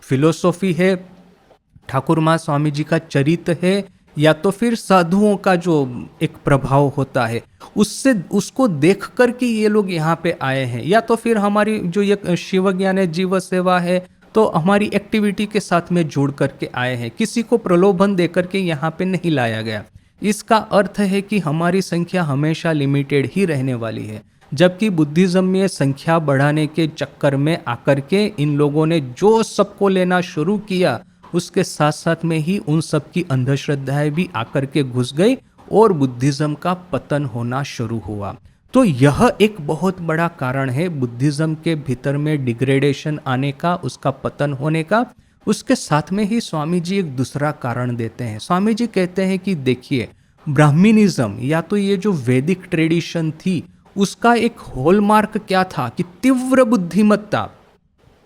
Speaker 1: फिलोसॉफी है, ठाकुर माँ स्वामी जी का चरित्र है, या तो फिर साधुओं का जो एक प्रभाव होता है उससे उसको देख कर के ये लोग यहाँ पे आए हैं, या तो फिर हमारी जो ये शिव ज्ञान जीव सेवा है तो हमारी एक्टिविटी के साथ में जोड़ करके आए हैं। किसी को प्रलोभन दे करके यहाँ पे नहीं लाया गया। इसका अर्थ है कि हमारी संख्या हमेशा लिमिटेड ही रहने वाली है, जबकि बुद्धिज्म में संख्या बढ़ाने के चक्कर में आकर के इन लोगों ने जो सबको लेना शुरू किया, उसके साथ साथ में ही उन सब की अंधश्रद्धाएं भी आकर के घुस गई और बुद्धिज्म का पतन होना शुरू हुआ। तो यह एक बहुत बड़ा कारण है बुद्धिज्म के भीतर में डिग्रेडेशन आने का, उसका पतन होने का। उसके साथ में ही स्वामी जी एक दूसरा कारण देते हैं। स्वामी जी कहते हैं कि देखिए, ब्राह्मणिज्म या तो ये जो वैदिक ट्रेडिशन थी उसका एक हॉलमार्क क्या था कि तीव्र बुद्धिमत्ता।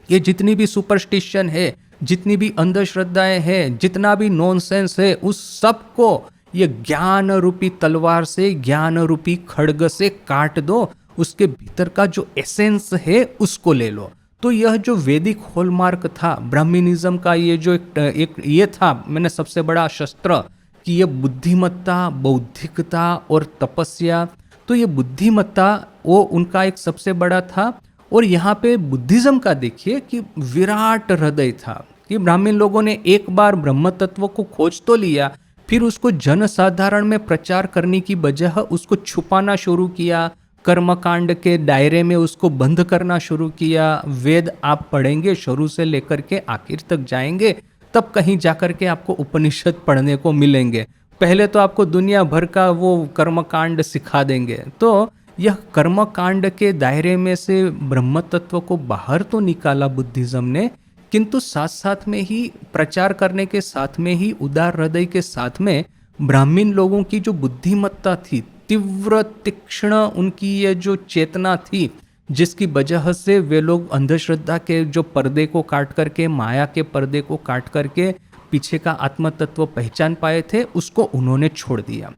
Speaker 1: ये जितनी भी सुपरस्टिशन है, जितनी भी अंधश्रद्धाएं हैं, जितना भी नॉनसेंस है, उस सब को ये ज्ञान रूपी तलवार से, ज्ञान रूपी खड्ग से काट दो, उसके भीतर का जो एसेंस है उसको ले लो। तो यह जो वैदिक हॉलमार्क था ब्राह्मणिज्म का, ये जो एक ये था मैंने सबसे बड़ा शस्त्र कि ये बुद्धिमत्ता, बौद्धिकता और तपस्या, तो ये बुद्धिमत्ता वो उनका एक सबसे बड़ा था। और यहाँ पे बुद्धिज्म का देखिए कि विराट हृदय था कि ब्राह्मण लोगों ने एक बार ब्रह्म तत्व को खोज तो लिया, फिर उसको जन साधारण में प्रचार करने की बजाय उसको छुपाना शुरू किया, कर्मकांड के दायरे में उसको बंद करना शुरू किया। वेद आप पढ़ेंगे शुरू से लेकर के आखिर तक जाएंगे, तब कहीं जाकर के आपको उपनिषद पढ़ने को मिलेंगे। पहले तो आपको दुनिया भर का वो कर्मकांड सिखा देंगे। तो यह कर्मकांड के दायरे में से ब्रह्म तत्व को बाहर तो निकाला बुद्धिज्म ने, किंतु साथ साथ में ही प्रचार करने के साथ में ही उदार हृदय के साथ में ब्राह्मण लोगों की जो बुद्धिमत्ता थी, तीव्र तीक्ष्ण उनकी ये जो चेतना थी, जिसकी वजह से वे लोग अंधश्रद्धा के जो पर्दे को काट करके, माया के पर्दे को काट करके पीछे का आत्म तत्व पहचान पाए थे, उसको उन्होंने छोड़ दिया।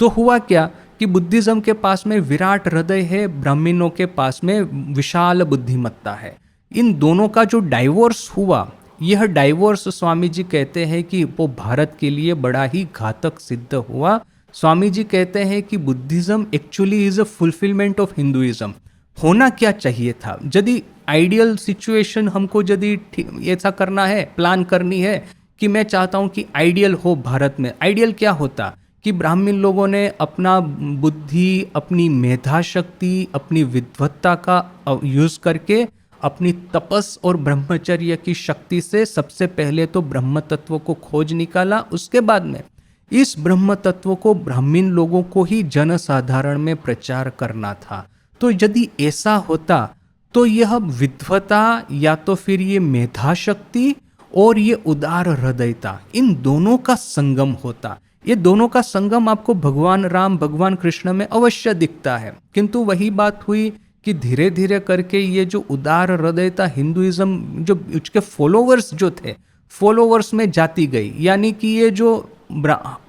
Speaker 1: तो हुआ क्या कि बुद्धिज्म के पास में विराट हृदय है, ब्राह्मणों के पास में विशाल बुद्धिमत्ता है। इन दोनों का जो डाइवोर्स हुआ, यह डाइवोर्स स्वामी जी कहते हैं कि वो भारत के लिए बड़ा ही घातक सिद्ध हुआ। स्वामी जी कहते हैं कि Buddhism actually is a fulfilment of Hinduism. होना क्या चाहिए था, यदि आइडियल सिचुएशन हमको यदि ऐसा करना है, प्लान करनी है कि मैं चाहता हूँ कि आइडियल हो भारत में, आइडियल क्या होता कि ब्राह्मण लोगों ने अपना बुद्धि, अपनी मेधा शक्ति, अपनी विद्वत्ता का यूज करके अपनी तपस और ब्रह्मचर्य की शक्ति से सबसे पहले तो ब्रह्म तत्व को खोज निकाला। उसके बाद में इस ब्रह्म तत्व को ब्राह्मण लोगों को ही जनसाधारण में प्रचार करना था। तो यदि ऐसा होता तो यह विद्वता या तो फिर ये मेधा शक्ति और ये उदार हृदयता, इन दोनों का संगम होता। ये दोनों का संगम आपको भगवान राम, भगवान कृष्ण में अवश्य दिखता है। किंतु वही बात हुई कि धीरे धीरे करके ये जो उदार हृदयता हिंदुइज्म, जो उसके फॉलोवर्स जो थे, फॉलोवर्स में जाती गई। यानी कि ये जो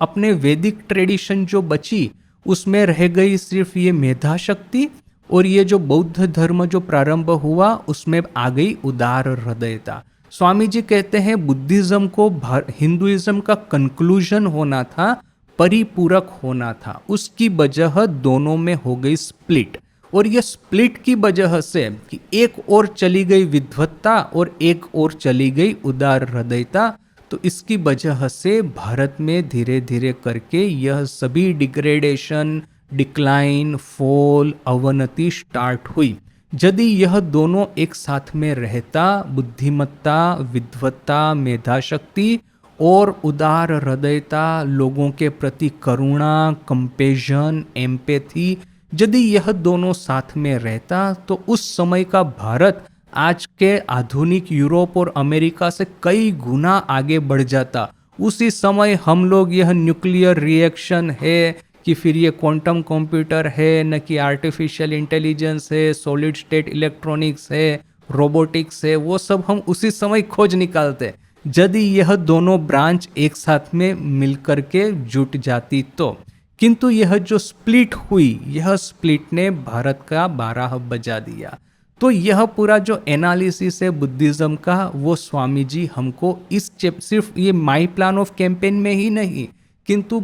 Speaker 1: अपने वैदिक ट्रेडिशन जो बची, उसमें रह गई सिर्फ ये मेधा शक्ति और ये जो बौद्ध धर्म जो प्रारंभ हुआ उसमें आ गई उदार हृदयता। स्वामी जी कहते हैं बुद्धिज्म को हिंदुइज्म का कंक्लूजन होना था, परिपूरक होना था, उसकी वजह दोनों में हो गई स्प्लिट। और ये स्प्लिट की वजह से कि एक और चली गई विद्वत्ता और एक और चली गई उदार हृदयता, तो इसकी वजह से भारत में धीरे धीरे करके यह सभी डिग्रेडेशन, डिक्लाइन, फॉल, अवनति स्टार्ट हुई। यदि यह दोनों एक साथ में रहता, बुद्धिमत्ता, विद्वत्ता, मेधाशक्ति और उदार हृदयता, लोगों के प्रति करुणा, कंपेशन, एम्पैथी, यदि यह दोनों साथ में रहता तो उस समय का भारत आज के आधुनिक यूरोप और अमेरिका से कई गुना आगे बढ़ जाता। उसी समय हम लोग यह न्यूक्लियर रिएक्शन है कि फिर ये क्वांटम कंप्यूटर है, न कि आर्टिफिशियल इंटेलिजेंस है, सॉलिड स्टेट इलेक्ट्रॉनिक्स है, रोबोटिक्स है, वो सब हम उसी समय खोज निकालते यदि यह दोनों ब्रांच एक साथ में मिलकर के जुट जाती तो। किंतु यह जो स्प्लिट हुई, यह स्प्लिट ने भारत का 12 बजा दिया। तो यह पूरा जो एनालिसिस है बुद्धिज्म का, वो स्वामी जी हमको इस सिर्फ ये माई प्लान ऑफ कैंपेन में ही नहीं, किंतु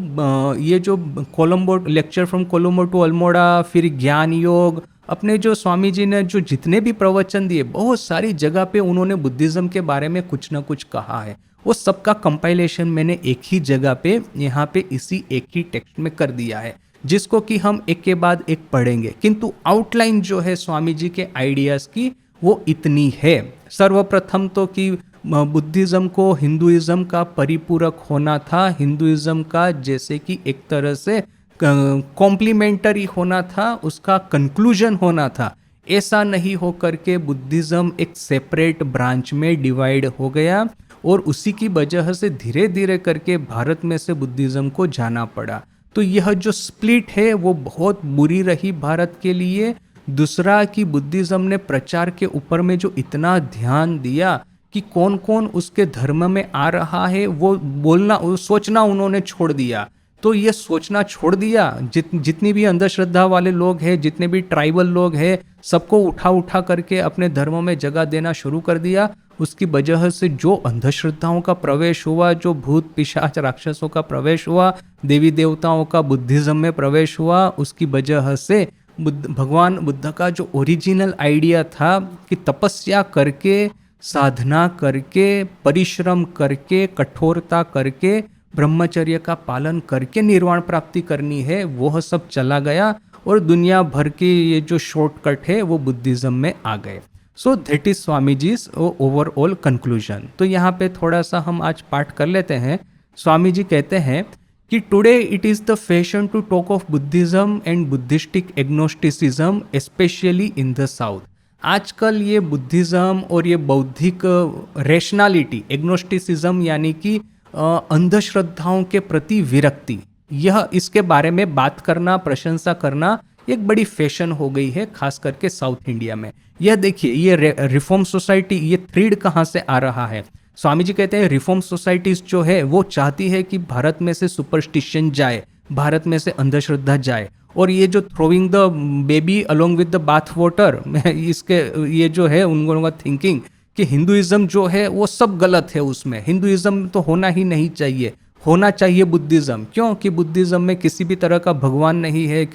Speaker 1: ये जो Colombo lecture from Colombo to Almora, फिर ज्ञान योग, अपने जो स्वामी जी ने जो जितने भी प्रवचन दिए, बहुत सारी जगह पे उन्होंने बुद्धिज्म के बारे में कुछ ना कुछ कहा है। वो सबका कंपाइलेशन मैंने एक ही जगह पे यहाँ पे इसी एक ही टेक्स्ट में कर दिया है, जिसको कि हम एक के बाद एक पढ़ेंगे। किंतु आउटलाइन जो है स्वामी जी के आइडियाज़ की वो इतनी है। सर्वप्रथम तो कि बुद्धिज्म को हिंदुइज्म का परिपूरक होना था, हिंदुइज्म का जैसे कि एक तरह से कॉम्प्लीमेंटरी होना था, उसका कंक्लूजन होना था। ऐसा नहीं हो करके बुद्धिज्म एक सेपरेट ब्रांच में डिवाइड हो गया और उसी की वजह से धीरे धीरे करके भारत में से बुद्धिज्म को जाना पड़ा। तो यह जो स्प्लिट है वो बहुत बुरी रही भारत के लिए। दूसरा कि बुद्धिज्म ने प्रचार के ऊपर में जो इतना ध्यान दिया कि कौन कौन उसके धर्म में आ रहा है, वो बोलना, वो सोचना उन्होंने छोड़ दिया। तो ये सोचना छोड़ दिया, जितनी भी अंधश्रद्धा वाले लोग हैं, जितने भी ट्राइबल लोग हैं, सबको उठा उठा करके अपने धर्म में जगह देना शुरू कर दिया। उसकी वजह से जो अंधश्रद्धाओं का प्रवेश हुआ, जो भूत पिशाच राक्षसों का प्रवेश हुआ, देवी देवताओं का बुद्धिज्म में प्रवेश हुआ, उसकी वजह से भगवान बुद्ध का जो ओरिजिनल आइडिया था कि तपस्या करके, साधना करके, परिश्रम करके, कठोरता करके, ब्रह्मचर्य का पालन करके निर्वाण प्राप्ति करनी है, वह सब चला गया और दुनिया भर के ये जो शॉर्टकट है वो बुद्धिज्म में आ गए। So that is Swami ji's overall conclusion. तो यहाँ पे थोड़ा सा हम आज पाठ कर लेते हैं। स्वामी जी कहते हैं कि today it is the fashion to talk of Buddhism and Buddhistic agnosticism specially in the south. आजकल ये बुद्धिज्म और ये बौद्धिक रैशनैलिटी, एग्नोस्टिसिज्म यानी कि अंधश्रद्धाओं के प्रति विरक्ति, यह इसके बारे में बात करना, प्रशंसा करना एक बड़ी फैशन हो गई है, खास करके साउथ इंडिया में। यह देखिए, ये रिफॉर्म सोसाइटी, ये थ्रीड कहाँ से आ रहा है। स्वामी जी कहते हैं रिफॉर्म सोसाइटीज जो है वो चाहती है कि भारत में से सुपरस्टिशन जाए, भारत में से अंधश्रद्धा जाए। और ये जो throwing the baby along with the bath water, इसके ये जो है उन लोगों का थिंकिंग कि हिंदुइज्म जो है वो सब गलत है, उसमें हिंदुइज्म तो होना ही नहीं चाहिए, होना चाहिए बुद्धिज्म। क्यों कि बुद्धिज्म में किसी भी तरह का भगवान नहीं है।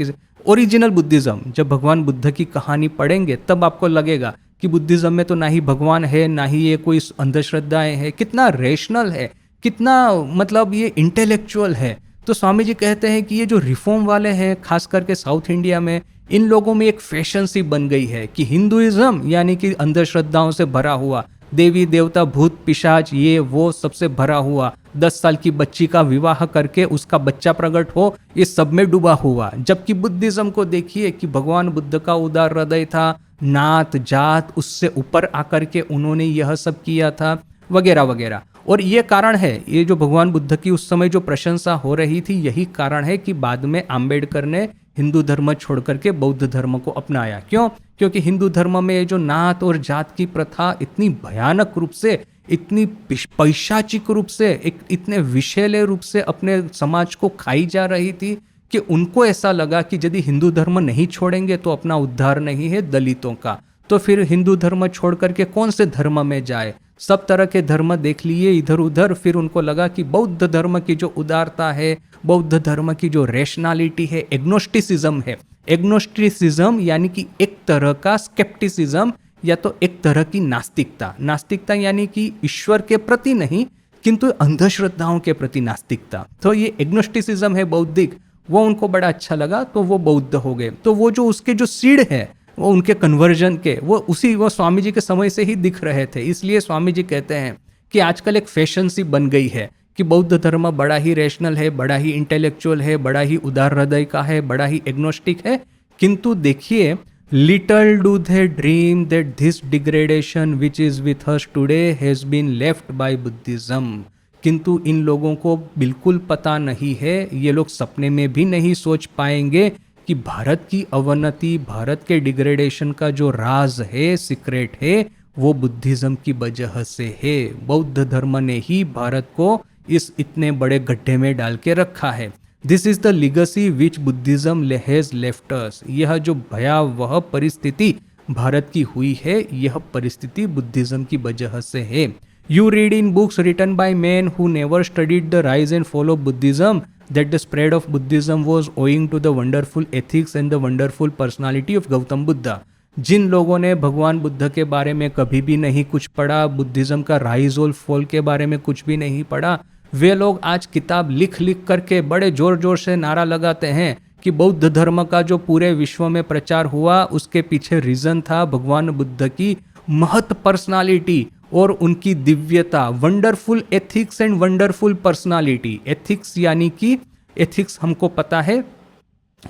Speaker 1: ओरिजिनल बुद्धिज्म, जब भगवान बुद्ध की कहानी पढ़ेंगे तब आपको लगेगा कि बुद्धिज्म में तो ना ही भगवान है, ना ही ये कोई अंधश्रद्धाएं हैं, कितना रेशनल है, कितना मतलब ये इंटेलेक्चुअल है। तो स्वामी जी कहते हैं कि ये जो रिफॉर्म वाले हैं, खास करके साउथ इंडिया में, इन लोगों में एक फैशन सी बन गई है कि हिंदुइज्म यानी कि अंधश्रद्धाओं से भरा हुआ, देवी देवता भूत पिशाच ये वो सबसे भरा हुआ, 10 साल की बच्ची का विवाह करके उसका बच्चा प्रकट हो, ये सब में डूबा हुआ। जबकि बुद्धिज्म को देखिए कि भगवान बुद्ध का उदार हृदय था, नात जात उससे ऊपर आकर के उन्होंने यह सब किया था, वगैरह वगैरह। और ये कारण है, ये जो भगवान बुद्ध की उस समय जो प्रशंसा हो रही थी, यही कारण है कि बाद में आम्बेडकर ने हिंदू धर्म छोड़ करके बौद्ध धर्म को अपनाया। क्यों? क्योंकि हिंदू धर्म में जो नात और जात की प्रथा इतनी भयानक रूप से, इतनी पैशाचिक रूप से, इतने विषैले रूप से अपने समाज को खाई जा रही थी कि उनको ऐसा लगा कि यदि हिंदू धर्म नहीं छोड़ेंगे तो अपना उद्धार नहीं है दलितों का, तो फिर हिंदू धर्म छोड़ करके कौन से धर्म में जाए। सब तरह के धर्म देख लिए इधर उधर, फिर उनको लगा कि बौद्ध धर्म की जो उदारता है, बौद्ध धर्म की जो रैशनैलिटी है, एग्नोस्टिसिज्म है। एग्नोस्टिसिज्म यानी कि एक तरह का स्केप्टिसिज्म या तो एक तरह की नास्तिकता। नास्तिकता यानी कि ईश्वर के प्रति नहीं किंतु अंधश्रद्धाओं के प्रति नास्तिकता। तो ये एग्नोस्टिसिज्म है बौद्धिक, वो उनको बड़ा अच्छा लगा तो वो बौद्ध हो गए। तो वो जो उसके जो सीड है वो उनके कन्वर्जन के, वो स्वामी जी के समय से ही दिख रहे थे। इसलिए स्वामी जी कहते हैं कि आजकल एक फैशन सी बन गई है कि बौद्ध धर्म बड़ा ही रैशनल है, बड़ा ही इंटेलेक्चुअल है, बड़ा ही उदार हृदय का है, बड़ा ही एग्नोस्टिक है। किंतु देखिए, little do they dream that this degradation which is with us today has been left by Buddhism. किंतु इन लोगों को बिल्कुल पता नहीं है, ये लोग सपने में भी नहीं सोच पाएंगे कि भारत की अवनति, भारत के डिग्रेडेशन का जो राज है, सीक्रेट है, वो बुद्धिज्म की वजह से है। बौद्ध धर्म ने ही भारत को इस इतने बड़े गड्ढे में डाल के रखा है। This is the legacy which Buddhism has left अस। यह जो भयावह परिस्थिति भारत की हुई है, यह परिस्थिति बुद्धिज्म की वजह से है। You read in books written by men who never studied the rise and fall of Buddhism that the spread of Buddhism was owing to the wonderful ethics and the wonderful personality of Gautam Buddha। जिन लोगों ने भगवान बुद्ध के बारे में कभी भी नहीं कुछ पढ़ा, बुद्धिज्म का राइज और फॉल के बारे में कुछ भी नहीं पढ़ा, वे लोग आज किताब लिख लिख करके बड़े जोर जोर से नारा लगाते हैं कि बौद्ध धर्म का जो पूरे विश्व में प्रचार हुआ उसके पीछे रीजन था भगवान बुद्ध की महत पर्सनालिटी और उनकी दिव्यता, wonderful ethics and wonderful personality. Ethics यानी कि एथिक्स हमको पता है,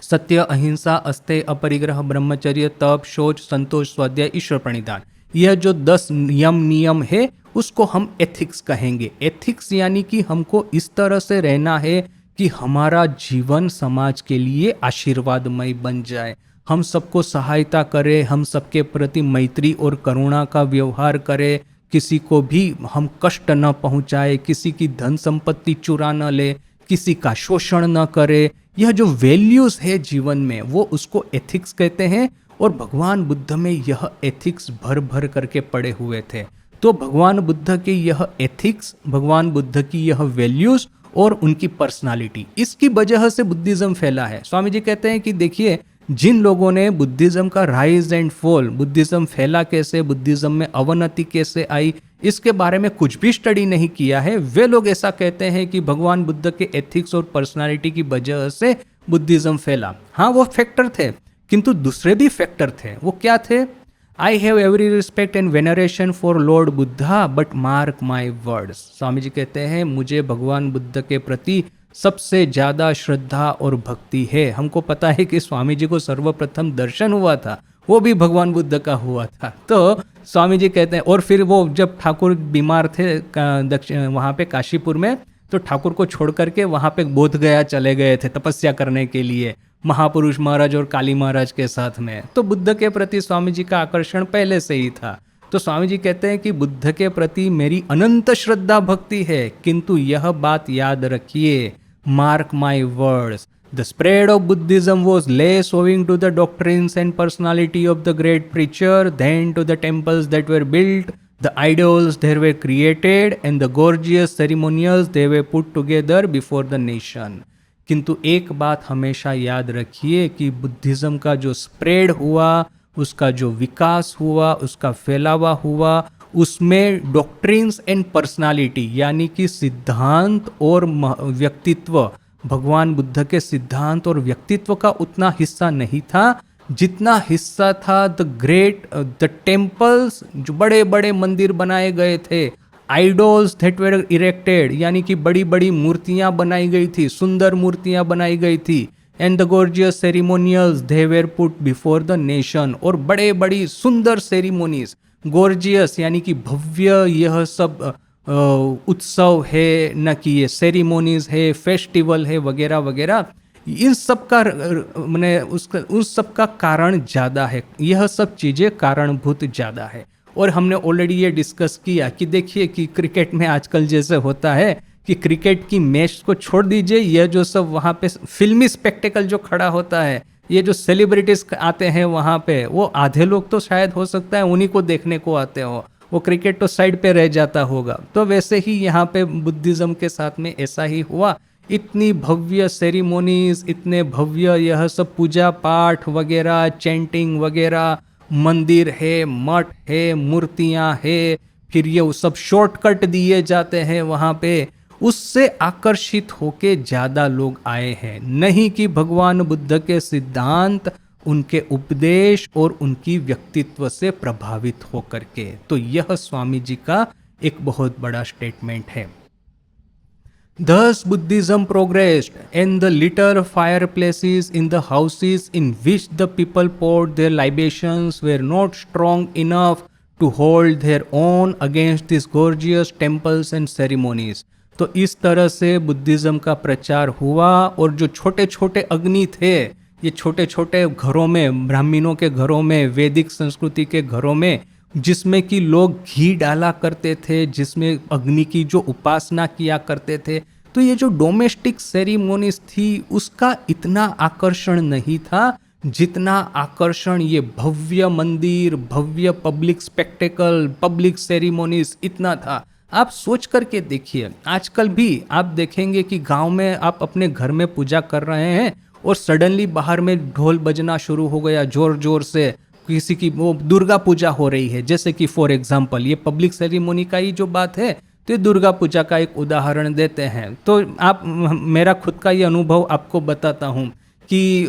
Speaker 1: सत्य, अहिंसा, अस्तेय, अपरिग्रह, ब्रह्मचर्य, तप, शौच, संतोष, स्वाध्याय, ईश्वर प्रणिधान। यह जो 10 नियम है उसको हम एथिक्स कहेंगे। एथिक्स यानी कि हमको इस तरह से रहना है कि हमारा जीवन समाज के लिए आशीर्वादमय बन जाए, हम सबको सहायता करें, हम सबके प्रति मैत्री और करुणा का व्यवहार करें, किसी को भी हम कष्ट न पहुंचाए, किसी की धन संपत्ति चुरा न ले, किसी का शोषण न करे। यह जो वैल्यूज है जीवन में वो उसको एथिक्स कहते हैं और भगवान बुद्ध में यह एथिक्स भर भर करके पड़े हुए थे। तो भगवान बुद्ध के यह एथिक्स, भगवान बुद्ध की यह वैल्यूज और उनकी पर्सनालिटी, इसकी वजह से बुद्धिज्म फैला है। स्वामी जी कहते हैं कि देखिए, जिन लोगों ने बुद्धिज्म का राइज एंड फॉल, बुद्धिज्म फैला कैसे, बुद्धिज्म में अवनति कैसे आई, इसके बारे में कुछ भी स्टडी नहीं किया है, वे लोग ऐसा कहते हैं कि भगवान बुद्ध के एथिक्स और पर्सनालिटी की वजह से बुद्धिज्म फैला। हाँ, वो फैक्टर थे, किंतु दूसरे भी फैक्टर थे। वो क्या थे? I have every respect and veneration for lord Buddha but mark my words. Swami ji कहते हैं मुझे भगवान बुद्ध के प्रति सबसे ज़्यादा श्रद्धा और भक्ति है। हमको पता है कि स्वामी जी को सर्वप्रथम दर्शन हुआ था, वो भी भगवान बुद्ध का हुआ था। तो स्वामी जी कहते हैं, और फिर वो जब ठाकुर बीमार थे दक्षिण वहाँ पे काशीपुर में, तो ठाकुर को छोड़ करके वहाँ पे बोध गया चले गए थे तपस्या करने के लिए, महापुरुष महाराज और काली महाराज के साथ में। तो बुद्ध के प्रति स्वामी जी का आकर्षण पहले से ही था। तो स्वामी जी कहते हैं कि बुद्ध के प्रति मेरी अनंत श्रद्धा भक्ति है, किंतु यह बात याद रखिए, mark my words, the spread of Buddhism was less owing to the doctrines and personality of the great preacher than to the temples that were built, the idols that were created and the gorgeous ceremonials they were put together before the nation। किंतु एक बात हमेशा याद रखिए कि बुद्धिज्म का जो स्प्रेड हुआ, उसका जो विकास हुआ, उसका फैलावा हुआ, उसमें डॉक्ट्रिन्स एंड पर्सनालिटी यानी कि सिद्धांत और व्यक्तित्व, भगवान बुद्ध के सिद्धांत और व्यक्तित्व का उतना हिस्सा नहीं था जितना हिस्सा था द टेम्पल्स, जो बड़े बड़े मंदिर बनाए गए थे, आइडोल्स दैट वर इरेक्टेड यानी कि बड़ी बड़ी मूर्तियां बनाई गई थी, सुंदर मूर्तियां बनाई गई थी, and the gorgeous ceremonials they were put before the nation, और बड़े बड़ी सुंदर सेरिमोनीज, गॉर्जियस यानी कि भव्य, यह सब उत्सव है, न कि ये सेरिमोनीज है, फेस्टिवल है वगैरह वगैरह, इन सब का मैंने उस सब का कारण ज़्यादा है, यह सब चीज़ें कारणभूत ज़्यादा है। और हमने ऑलरेडी ये डिस्कस किया कि देखिए कि क्रिकेट में आजकल जैसे होता है कि क्रिकेट की मैच को छोड़ दीजिए, यह जो सब वहाँ पे फिल्मी स्पेक्टेकल जो खड़ा होता है, ये जो सेलिब्रिटीज आते हैं वहाँ पे, वो आधे लोग तो शायद हो सकता है उन्हीं को देखने को आते हो, वो क्रिकेट तो साइड पे रह जाता होगा। तो वैसे ही यहाँ पे बुद्धिज़्म के साथ में ऐसा ही हुआ। इतनी भव्य सेरिमोनीज, इतने भव्य यह सब पूजा पाठ वगैरह, चैंटिंग वगैरह, मंदिर है, मठ है, मूर्तियाँ है, फिर ये सब शॉर्टकट दिए जाते हैं वहाँ पे, उससे आकर्षित होके ज़्यादा लोग आए हैं, नहीं कि भगवान बुद्ध के सिद्धांत, उनके उपदेश और उनकी व्यक्तित्व से प्रभावित होकर के। तो यह स्वामी जी का एक बहुत बड़ा स्टेटमेंट है। Thus Buddhism progressed, and the little fireplaces in the houses in which the people poured their libations were not strong enough to hold their own against these gorgeous temples and ceremonies. तो इस तरह से बुद्धिज़्म का प्रचार हुआ, और जो छोटे छोटे अग्नि थे, ये छोटे छोटे घरों में, ब्राह्मणों के घरों में, वैदिक संस्कृति के घरों में, जिसमें कि लोग घी डाला करते थे, जिसमें अग्नि की जो उपासना किया करते थे, तो ये जो डोमेस्टिक सेरिमोनीज थी उसका इतना आकर्षण नहीं था जितना आकर्षण ये भव्य मंदिर, भव्य पब्लिक स्पेक्टेकल, पब्लिक सेरिमोनीज इतना था। आप सोच करके देखिए, आजकल भी आप देखेंगे कि गांव में आप अपने घर में पूजा कर रहे हैं और सडनली बाहर में ढोल बजना शुरू हो गया जोर जोर से, किसी की वो दुर्गा पूजा हो रही है, जैसे कि फॉर एग्जांपल ये पब्लिक सेरिमोनी का ही जो बात है, तो ये दुर्गा पूजा का एक उदाहरण देते हैं। तो आप, मेरा खुद का ये अनुभव आपको बताता हूँ कि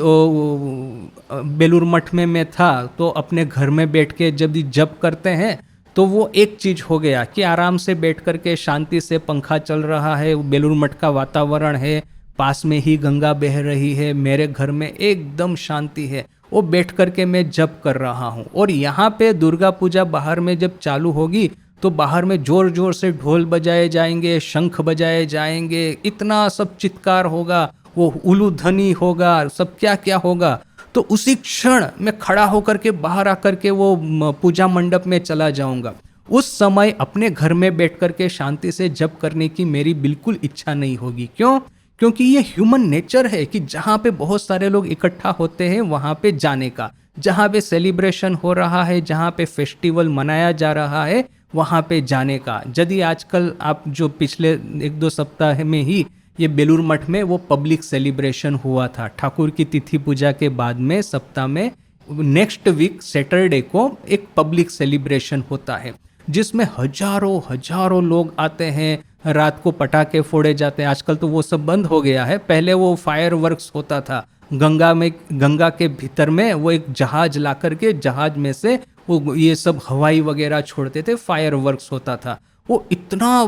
Speaker 1: बेलूर मठ में मैं था, तो अपने घर में बैठ के जब जप करते हैं तो वो एक चीज़ हो गया कि आराम से बैठ करके शांति से पंखा चल रहा है, बेलूर मठ का वातावरण है, पास में ही गंगा बह रही है, मेरे घर में एकदम शांति है, वो बैठ करके मैं जप कर रहा हूँ। और यहाँ पे दुर्गा पूजा बाहर में जब चालू होगी तो बाहर में जोर जोर से ढोल बजाए जाएंगे, शंख बजाए जाएंगे, इतना सब चित्कार होगा, वो उलूध्वनि होगा, सब क्या क्या होगा। तो उसी क्षण मैं खड़ा होकर के बाहर आकर के वो पूजा मंडप में चला जाऊंगा। उस समय अपने घर में बैठ करके शांति से जप करने की मेरी बिल्कुल इच्छा नहीं होगी। क्यों? क्योंकि ये ह्यूमन नेचर है कि जहाँ पे बहुत सारे लोग इकट्ठा होते हैं वहाँ पे जाने का, जहाँ पे सेलिब्रेशन हो रहा है, जहाँ पे फेस्टिवल मनाया जा रहा है, वहाँ पे जाने का। यदि आजकल आप जो पिछले 1-2 सप्ताह में ही ये बेलूर मठ में वो पब्लिक सेलिब्रेशन हुआ था, ठाकुर की तिथि पूजा के बाद में सप्ताह में नेक्स्ट वीक सैटरडे को एक पब्लिक सेलिब्रेशन होता है जिसमें हजारों हजारों लोग आते हैं, रात को पटाखे फोड़े जाते हैं। आजकल तो वो सब बंद हो गया है, पहले वो फायर वर्क्स होता था गंगा के भीतर में, वो एक जहाज ला करके जहाज में से वो ये सब हवाई वगैरह छोड़ते थे, फायर वर्क्स होता था। वो इतना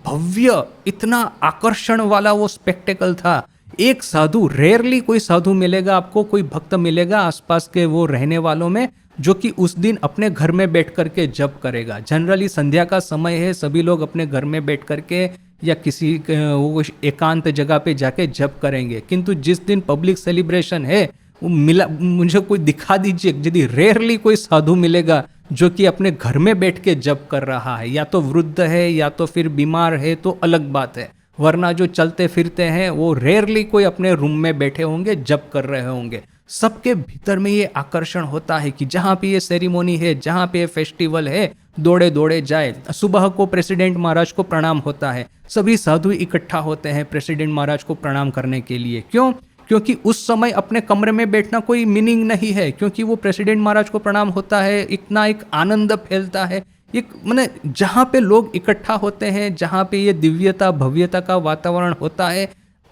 Speaker 1: भव्य, इतना आकर्षण वाला वो स्पेक्टेकल था। एक साधु, रेयरली कोई साधु मिलेगा आपको, कोई भक्त मिलेगा आसपास के वो रहने वालों में जो कि उस दिन अपने घर में बैठ करके जप करेगा। जनरली संध्या का समय है, सभी लोग अपने घर में बैठ करके या किसी वो एकांत जगह पे जाके जप करेंगे। किंतु जिस दिन पब्लिक सेलिब्रेशन है, वो मिला, मुझे कोई दिखा दीजिए यदि रेयरली कोई साधु मिलेगा जो कि अपने घर में बैठ के जप कर रहा है। या तो वृद्ध है या तो फिर बीमार है तो अलग बात है, वरना जो चलते फिरते हैं वो रेयरली कोई अपने रूम में बैठे होंगे, जप कर रहे होंगे। सबके भीतर में ये आकर्षण होता है कि जहाँ पे ये सेरिमोनी है, जहाँ पे ये फेस्टिवल है, दौड़े दौड़े जाए। सुबह को प्रेसिडेंट महाराज को प्रणाम होता है, सभी साधु इकट्ठा होते हैं प्रेसिडेंट महाराज को प्रणाम करने के लिए। क्यों? क्योंकि उस समय अपने कमरे में बैठना कोई मीनिंग नहीं है, क्योंकि वो प्रेसिडेंट महाराज को प्रणाम होता है, इतना एक आनंद फैलता है। एक माने जहाँ पे लोग इकट्ठा होते हैं, जहाँ पे ये दिव्यता भव्यता का वातावरण होता है,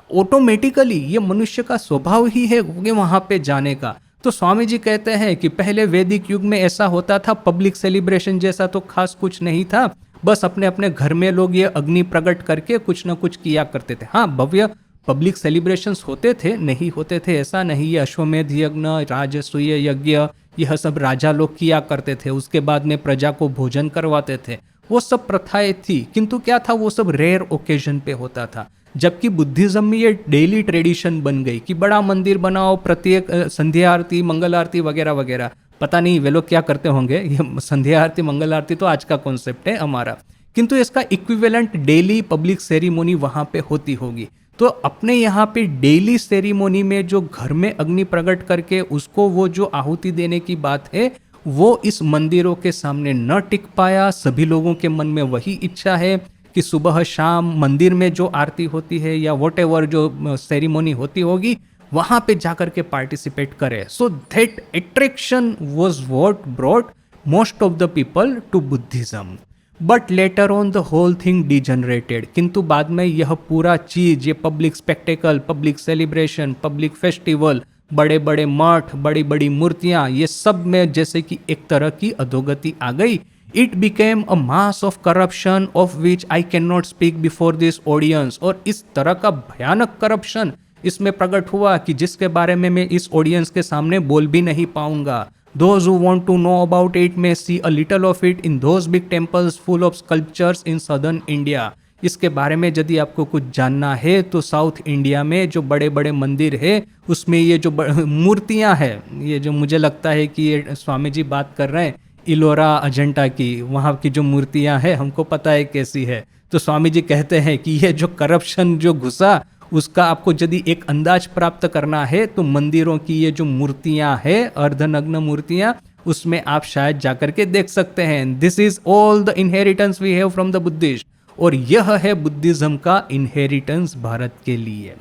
Speaker 1: ऑटोमेटिकली ये मनुष्य का स्वभाव ही है कि वहाँ पे जाने का। तो स्वामी जी कहते हैं कि पहले वैदिक युग में ऐसा होता था, पब्लिक सेलिब्रेशन जैसा तो खास कुछ नहीं था, बस अपने अपने घर में लोग ये अग्नि प्रकट करके कुछ ना कुछ किया करते थे। हाँ, भव्य पब्लिक सेलिब्रेशंस होते थे, नहीं होते थे ऐसा नहीं। ये अश्वमेध यज्ञ, राजसूय यज्ञ, यह सब राजा लोग किया करते थे, उसके बाद में प्रजा को भोजन करवाते थे, वो सब प्रथाएं थी। किंतु क्या था, वो सब रेयर ओकेजन पे होता था। जबकि बुद्धिज्म में ये डेली ट्रेडिशन बन गई कि बड़ा मंदिर बनाओ, प्रत्येक संध्या आरती, मंगल आरती वगैरह वगैरह। पता नहीं वे लोग क्या करते होंगे, ये संध्या आरती मंगल आरती तो आज का कॉन्सेप्ट है हमारा। किंतु इसका इक्विवेलेंट डेली पब्लिक सेरेमनी वहाँ पे होती होगी। तो अपने यहाँ पे डेली सेरेमनी में जो घर में अग्नि प्रकट करके उसको वो जो आहुति देने की बात है, वो इस मंदिरों के सामने न टिक पाया। सभी लोगों के मन में वही इच्छा है कि सुबह शाम मंदिर में जो आरती होती है या व्हाटएवर जो सेरेमनी होती होगी वहाँ पे जाकर के पार्टिसिपेट करें। So that attraction was what brought most of the people to Buddhism. But later on the whole thing degenerated. किंतु बाद में यह पूरा चीज, ये public spectacle, public celebration, public festival, बड़े बड़े मठ, बड़ी बड़ी मूर्तियां, ये सब में जैसे कि एक तरह की अधोगति आ गई। It became a mass of corruption of which I can not speak before this audience. और इस तरह का भयानक करप्शन इसमें प्रकट हुआ कि जिसके बारे में मैं इस ऑडियंस के सामने बोल भी नहीं पाऊंगा। Those who want to know about it may see a little of it in those big temples full of sculptures in southern India। इसके बारे में यदि आपको कुछ जानना है तो साउथ इंडिया में जो बड़े बड़े मंदिर है उसमें ये जो मूर्तियां हैं, ये जो मुझे लगता है कि ये स्वामी जी बात कर रहे हैं इलोरा अजंता की, वहाँ की जो मूर्तियां हैं हमको पता है कैसी है। तो स्वामी जी कहते हैं कि ये जो करप्शन जो घुसा उसका आपको यदि एक अंदाज प्राप्त करना है तो मंदिरों की ये जो मूर्तियां हैं, अर्धनग्न मूर्तियां, उसमें आप शायद जाकर के देख सकते हैं। This is all the inheritance we have from the Buddhist. और यह है बुद्धिज्म का इनहेरिटेंस भारत के लिए।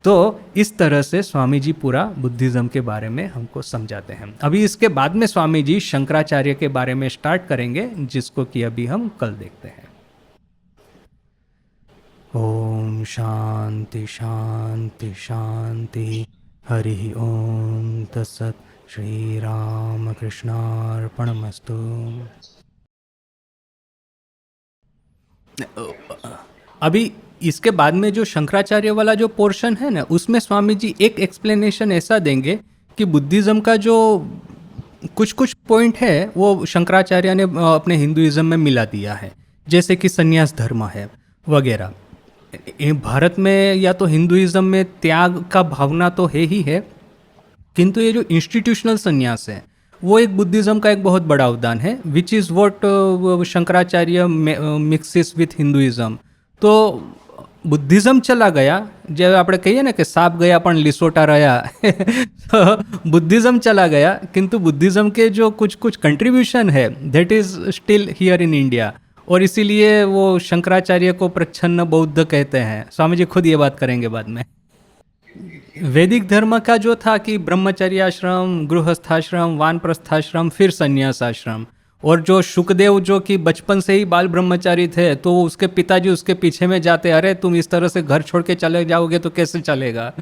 Speaker 1: तो इस तरह से स्वामी जी पूरा बुद्धिज्म के बारे में हमको समझाते हैं। अभी इसके बाद में स्वामी जी शंकराचार्य के बारे में स्टार्ट करेंगे, जिसको कि अभी हम कल देखते हैं। ओम शांति शांति शांति। हरि ओम तत्सत। श्री राम कृष्णार्पणमस्तु। अभी इसके बाद में जो शंकराचार्य वाला जो पोर्शन है ना, उसमें स्वामी जी एक एक्सप्लेनेशन ऐसा देंगे कि बुद्धिज्म का जो कुछ कुछ पॉइंट है वो शंकराचार्य ने अपने हिंदुइज्म में मिला दिया है, जैसे कि संन्यास धर्म है वगैरह। भारत में या तो हिंदुइज्म में त्याग का भावना तो है ही है, किंतु ये जो इंस्टीट्यूशनल संन्यास है वो एक बुद्धिज्म का एक बहुत बड़ा अवदान है, which is what Shankaracharya mixes with Hinduism. तो बुद्धिज्म चला गया, जब આપણે કહીએ ને કે સાપ ગયા પણ लिसोटा रहा तो बुद्धिज्म चला गया, किंतु बुद्धिज्म के जो कुछ कुछ कंट्रीब्यूशन है that is still here in India. और इसीलिए वो शंकराचार्य को प्रच्छन्न बौद्ध कहते हैं। स्वामी जी खुद ये बात करेंगे बाद में। वैदिक धर्म का जो था कि ब्रह्मचर्याश्रम, गृहस्थाश्रम, वानप्रस्थाश्रम, फिर संन्यासाश्रम। और जो शुकदेव जो कि बचपन से ही बाल ब्रह्मचारी थे, तो उसके पिताजी उसके पीछे में जाते, अरे तुम इस तरह से घर छोड़ के चले जाओगे तो कैसे चलेगा।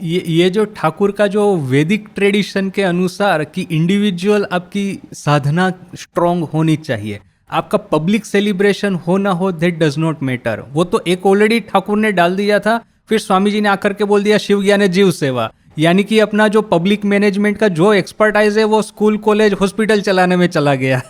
Speaker 1: ये जो ठाकुर का जो वैदिक ट्रेडिशन के अनुसार कि इंडिविजुअल आपकी साधना स्ट्रॉन्ग होनी चाहिए, आपका पब्लिक सेलिब्रेशन हो ना हो दैट डज नॉट मैटर, वो तो एक ऑलरेडी ठाकुर ने डाल दिया था। फिर स्वामी जी ने आकर के बोल दिया शिव ज्ञान जीव सेवा, यानी कि अपना जो पब्लिक मैनेजमेंट का जो एक्सपर्टाइज है वो स्कूल कॉलेज हॉस्पिटल चलाने में चला गया।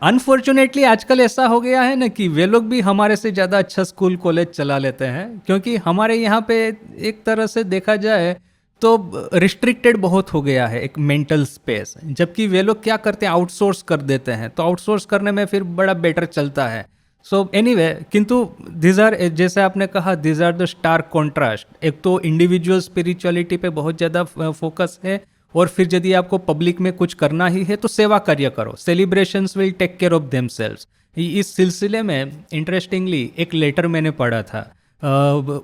Speaker 1: अनफॉर्चुनेटली आजकल ऐसा हो गया है ना कि वे लोग भी हमारे से ज़्यादा अच्छा स्कूल कॉलेज चला लेते हैं, क्योंकि हमारे यहाँ पे एक तरह से देखा जाए तो रिस्ट्रिक्टेड बहुत हो गया है एक मेंटल स्पेस। जबकि वे लोग क्या करते हैं, आउटसोर्स कर देते हैं, तो आउटसोर्स करने में फिर बड़ा बेटर चलता है। सो एनीवे, किंतु दिस आर, जैसे आपने कहा, this are the stark contrast. एक तो इंडिविजुअल स्पिरिचुअलिटी पे बहुत ज़्यादा फोकस है, और फिर यदि आपको पब्लिक में कुछ करना ही है तो सेवा कार्य करो, celebrations will take care of themselves. इस सिलसिले में इंटरेस्टिंगली एक लेटर मैंने पढ़ा था।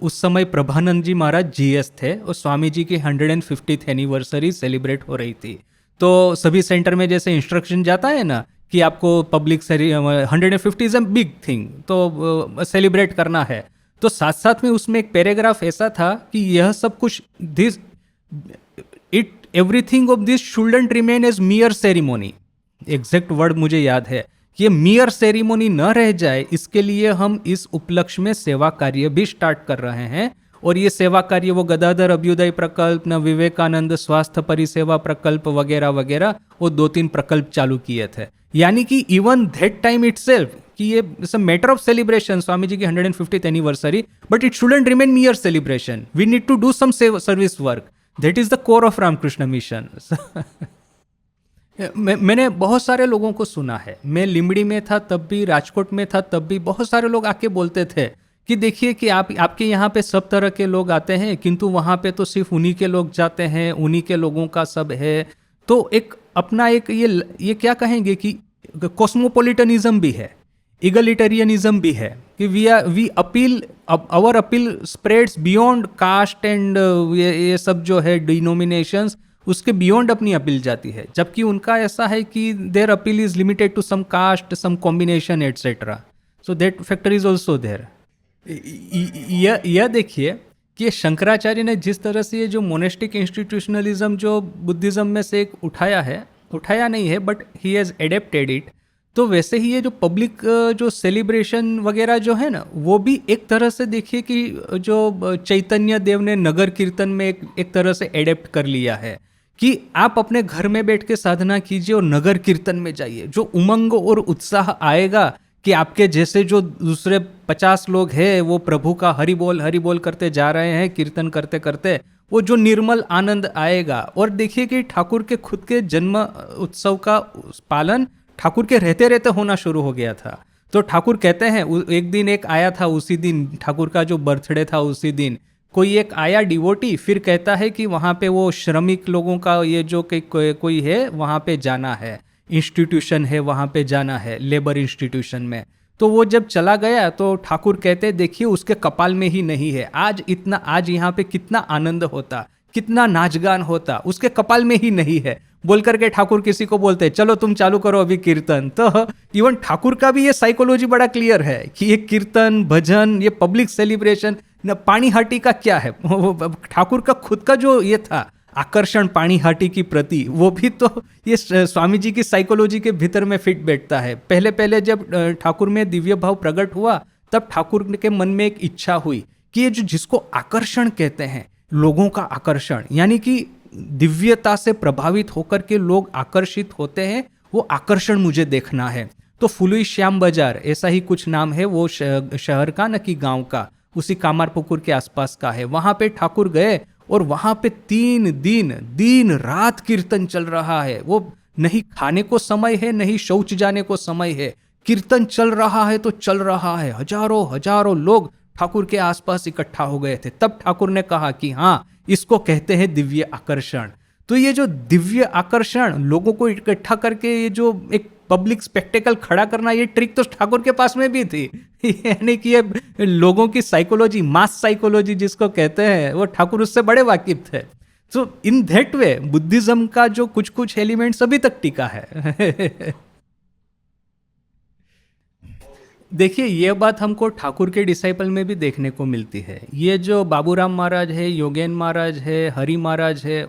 Speaker 1: उस समय प्रभानंद जी महाराज जीएस थे और स्वामी जी की 150th एनिवर्सरी सेलिब्रेट हो रही थी। तो सभी सेंटर में जैसे इंस्ट्रक्शन जाता है ना कि आपको public 150 is a big thing, तो सेलिब्रेट करना है। तो साथ साथ में उसमें एक पैराग्राफ ऐसा था कि यह सब कुछ this it everything of this shouldn't remain as mere ceremony. Exact word मुझे याद है कि ये मियर सेरिमोनी न रह जाए, इसके लिए हम इस उपलक्ष्य में सेवा कार्य भी स्टार्ट कर रहे हैं। और ये सेवा कार्य वो गदाधर अभ्युदय प्रकल्प, न विवेकानंद स्वास्थ्य परिसेवा प्रकल्प वगैरह वगैरह, वो 2-3 प्रकल्प चालू किए थे। यानी कि इवन दैट टाइम इटसेल्फ कि ये it's a matter of celebration, Swami ji की 150th anniversary, but it shouldn't remain mere celebration, we need to do some service work, that is the core of Ramakrishna Mission. मैंने बहुत सारे लोगों को सुना है। मैं लिमड़ी में था तब भी, राजकोट में था तब भी, बहुत सारे लोग आके बोलते थे कि देखिए कि आप आपके यहाँ पे सब तरह के लोग आते हैं, किंतु वहाँ पे तो सिर्फ उन्हीं के लोग जाते हैं, उन्हीं के लोगों का सब है। तो एक अपना एक ये क्या कहेंगे कि कॉस्मोपोलिटनिज्म भी है, इगलिटेरियनिज्म भी है, कि we appeal, our appeal spreads beyond caste and ये सब जो है डिनोमिनेशंस, उसके बियॉन्ड अपनी अपील जाती है। जबकि उनका ऐसा है कि their appeal is limited to some caste, some combination etcetera. So that factor is also there. यह देखिए कि ये शंकराचार्य ने जिस तरह से ये जो मोनेस्टिक इंस्टीट्यूशनलिज्म जो बुद्धिज्म में से एक उठाया है, उठाया नहीं है but he has adapted it, तो वैसे ही ये जो पब्लिक जो सेलिब्रेशन वगैरह जो है ना, वो भी एक तरह से देखिए कि जो चैतन्य देव ने नगर कीर्तन में एक तरह से एडेप्ट कर लिया है कि आप अपने घर में बैठ के साधना कीजिए और नगर कीर्तन में जाइए। जो उमंग और उत्साह आएगा कि आपके जैसे जो दूसरे 50 लोग हैं वो प्रभु का हरि बोल करते जा रहे हैं कीर्तन करते करते, वो जो निर्मल आनंद आएगा। और देखिए कि ठाकुर के खुद के जन्म उत्सव का पालन ठाकुर के रहते रहते होना शुरू हो गया था। तो ठाकुर कहते हैं एक दिन एक आया था, उसी दिन ठाकुर का जो बर्थडे था उसी दिन कोई एक आया डिवोटी, फिर कहता है कि वहाँ पे वो श्रमिक लोगों का ये जो कोई है वहाँ पे जाना है, इंस्टीट्यूशन है वहाँ पे जाना है, लेबर इंस्टीट्यूशन में। तो वो जब चला गया तो ठाकुर कहते देखिए उसके कपाल में ही नहीं है, आज यहाँ पे कितना आनंद होता, कितना नाचगान होता, उसके कपाल में ही नहीं है। बोल करके ठाकुर किसी को बोलते चलो तुम चालू करो अभी कीर्तन। तो इवन ठाकुर का भी ये साइकोलॉजी बड़ा क्लियर है कि ये कीर्तन भजन ये पब्लिक सेलिब्रेशन न पानीहाटी का क्या है। ठाकुर का खुद का जो ये था आकर्षण पानीहाटी की प्रति, वो भी तो ये स्वामी जी की साइकोलॉजी के भीतर में फिट बैठता है। पहले पहले जब ठाकुर में दिव्य भाव प्रकट हुआ तब ठाकुर के मन में एक इच्छा हुई कि ये जो जिसको आकर्षण कहते हैं, लोगों का आकर्षण, यानी कि दिव्यता से प्रभावित होकर के लोग आकर्षित होते हैं, वो आकर्षण मुझे देखना है। तो फुलुई श्याम बाजार ऐसा ही कुछ नाम है वो शहर का, न कि गांव का, उसी कामारपुकुर के आसपास का है। वहां पे ठाकुर गए और वहां पे 3 दिन रात कीर्तन चल रहा है। वो नहीं खाने को समय है, नहीं शौच जाने को समय है, कीर्तन चल रहा है तो चल रहा है। हजारों लोग ठाकुर के आसपास इकट्ठा हो गए थे। तब ठाकुर ने कहा कि हाँ, इसको कहते हैं दिव्य आकर्षण। तो ये जो दिव्य आकर्षण लोगों को इकट्ठा करके ये जो एक पब्लिक स्पेक्टेकल खड़ा करना, ये ट्रिक तो ठाकुर के पास में भी थी। यानी कि ये लोगों की साइकोलॉजी, मास साइकोलॉजी जिसको कहते हैं, वो ठाकुर उससे बड़े वाकिफ थे। सो इन दैट वे बुद्धिज्म का जो कुछ एलिमेंट्स अभी तक टिका है। देखिए ये बात हमको ठाकुर के डिसाइपल में भी देखने को मिलती है। ये जो बाबूराम महाराज है, योगेन महाराज है, हरि महाराज है,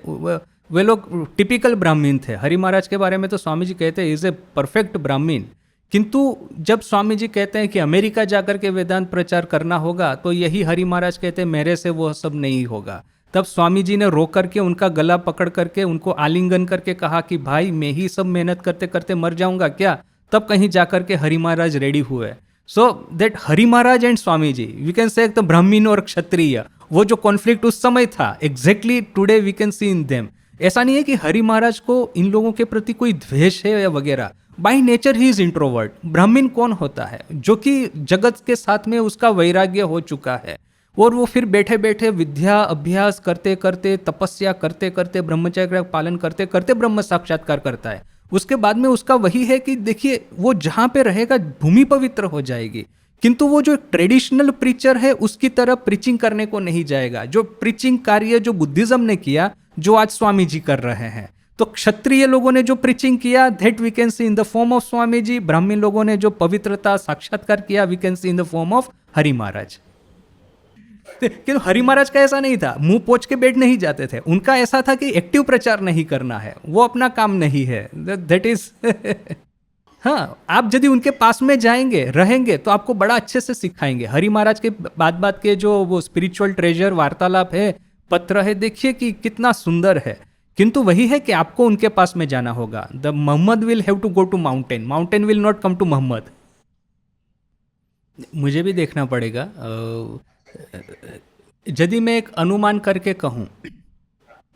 Speaker 1: वे लोग टिपिकल ब्राह्मीण थे। हरि महाराज के बारे में तो स्वामी जी कहते हैं इज ए परफेक्ट ब्राह्मीण। किंतु जब स्वामी जी कहते हैं कि अमेरिका जाकर के वेदांत प्रचार करना होगा, तो यही हरि महाराज कहते हैं मेरे से वो सब नहीं होगा। तब स्वामी जी ने रो करके उनका गला पकड़ करके उनको आलिंगन करके कहा कि भाई मैं ही सब मेहनत करते करते मर जाऊंगा क्या। तब कहीं जाकर के हरि महाराज रेडी हुए। So that Hari Maharaj and Swami ji, we can say तो ब्राह्मीण और क्षत्रिय, वो जो कॉन्फ्लिक्ट उस समय था, exactly today we can see in them. ऐसा नहीं है कि हरि महाराज को इन लोगों के प्रति कोई द्वेष है या वगैरह। By nature he is introvert. ब्राह्मण कौन होता है जो कि जगत के साथ में उसका वैराग्य हो चुका है, और वो फिर बैठे बैठे विद्या अभ्यास करते करते, तपस्या करते करते, ब्रह्मचर्य का पालन करते करते ब्रह्म साक्षात्कार करता है। उसके बाद में उसका वही है कि देखिए वो जहाँ पे रहेगा भूमि पवित्र हो जाएगी। किंतु वो जो ट्रेडिशनल प्रीचर है उसकी तरह प्रीचिंग करने को नहीं जाएगा। जो प्रीचिंग कार्य जो बुद्धिज्म ने किया, जो आज स्वामी जी कर रहे हैं, तो क्षत्रिय लोगों ने जो प्रीचिंग किया that we can see in the form of Swami ji. ब्राह्मण लोगों ने जो पवित्रता साक्षात्कार किया we can see in the form of Hari Maharaj. किंतु हरि महाराज का ऐसा नहीं था, मुंह पोंछ के बैठ नहीं जाते थे। उनका ऐसा था कि एक्टिव प्रचार नहीं करना है, वो अपना काम नहीं है, दैट इज हाँ, आप यदि उनके पास में जाएंगे रहेंगे तो आपको बड़ा अच्छे से सिखाएंगे। हरि महाराज के बात के जो वो स्पिरिचुअल ट्रेजर वार्तालाप है, पत्र है, देखिए कि कितना सुंदर है। किंतु वही है कि आपको उनके पास में जाना होगा। The Mohammed will have to go to mountain, mountain will not come to Mohammed. मुझे भी देखना पड़ेगा। यदि मैं एक अनुमान करके कहूँ,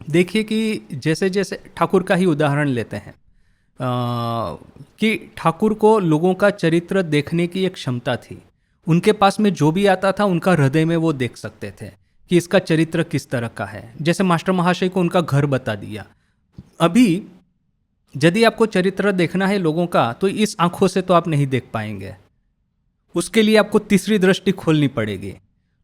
Speaker 1: देखिए कि जैसे जैसे ठाकुर का ही उदाहरण लेते हैं, कि ठाकुर को लोगों का चरित्र देखने की एक क्षमता थी। उनके पास में जो भी आता था उनका हृदय में वो देख सकते थे कि इसका चरित्र किस तरह का है। जैसे मास्टर महाशय को उनका घर बता दिया। अभी यदि आपको चरित्र देखना है लोगों का तो इस आंखों से तो आप नहीं देख पाएंगे, उसके लिए आपको तीसरी दृष्टि खोलनी पड़ेगी।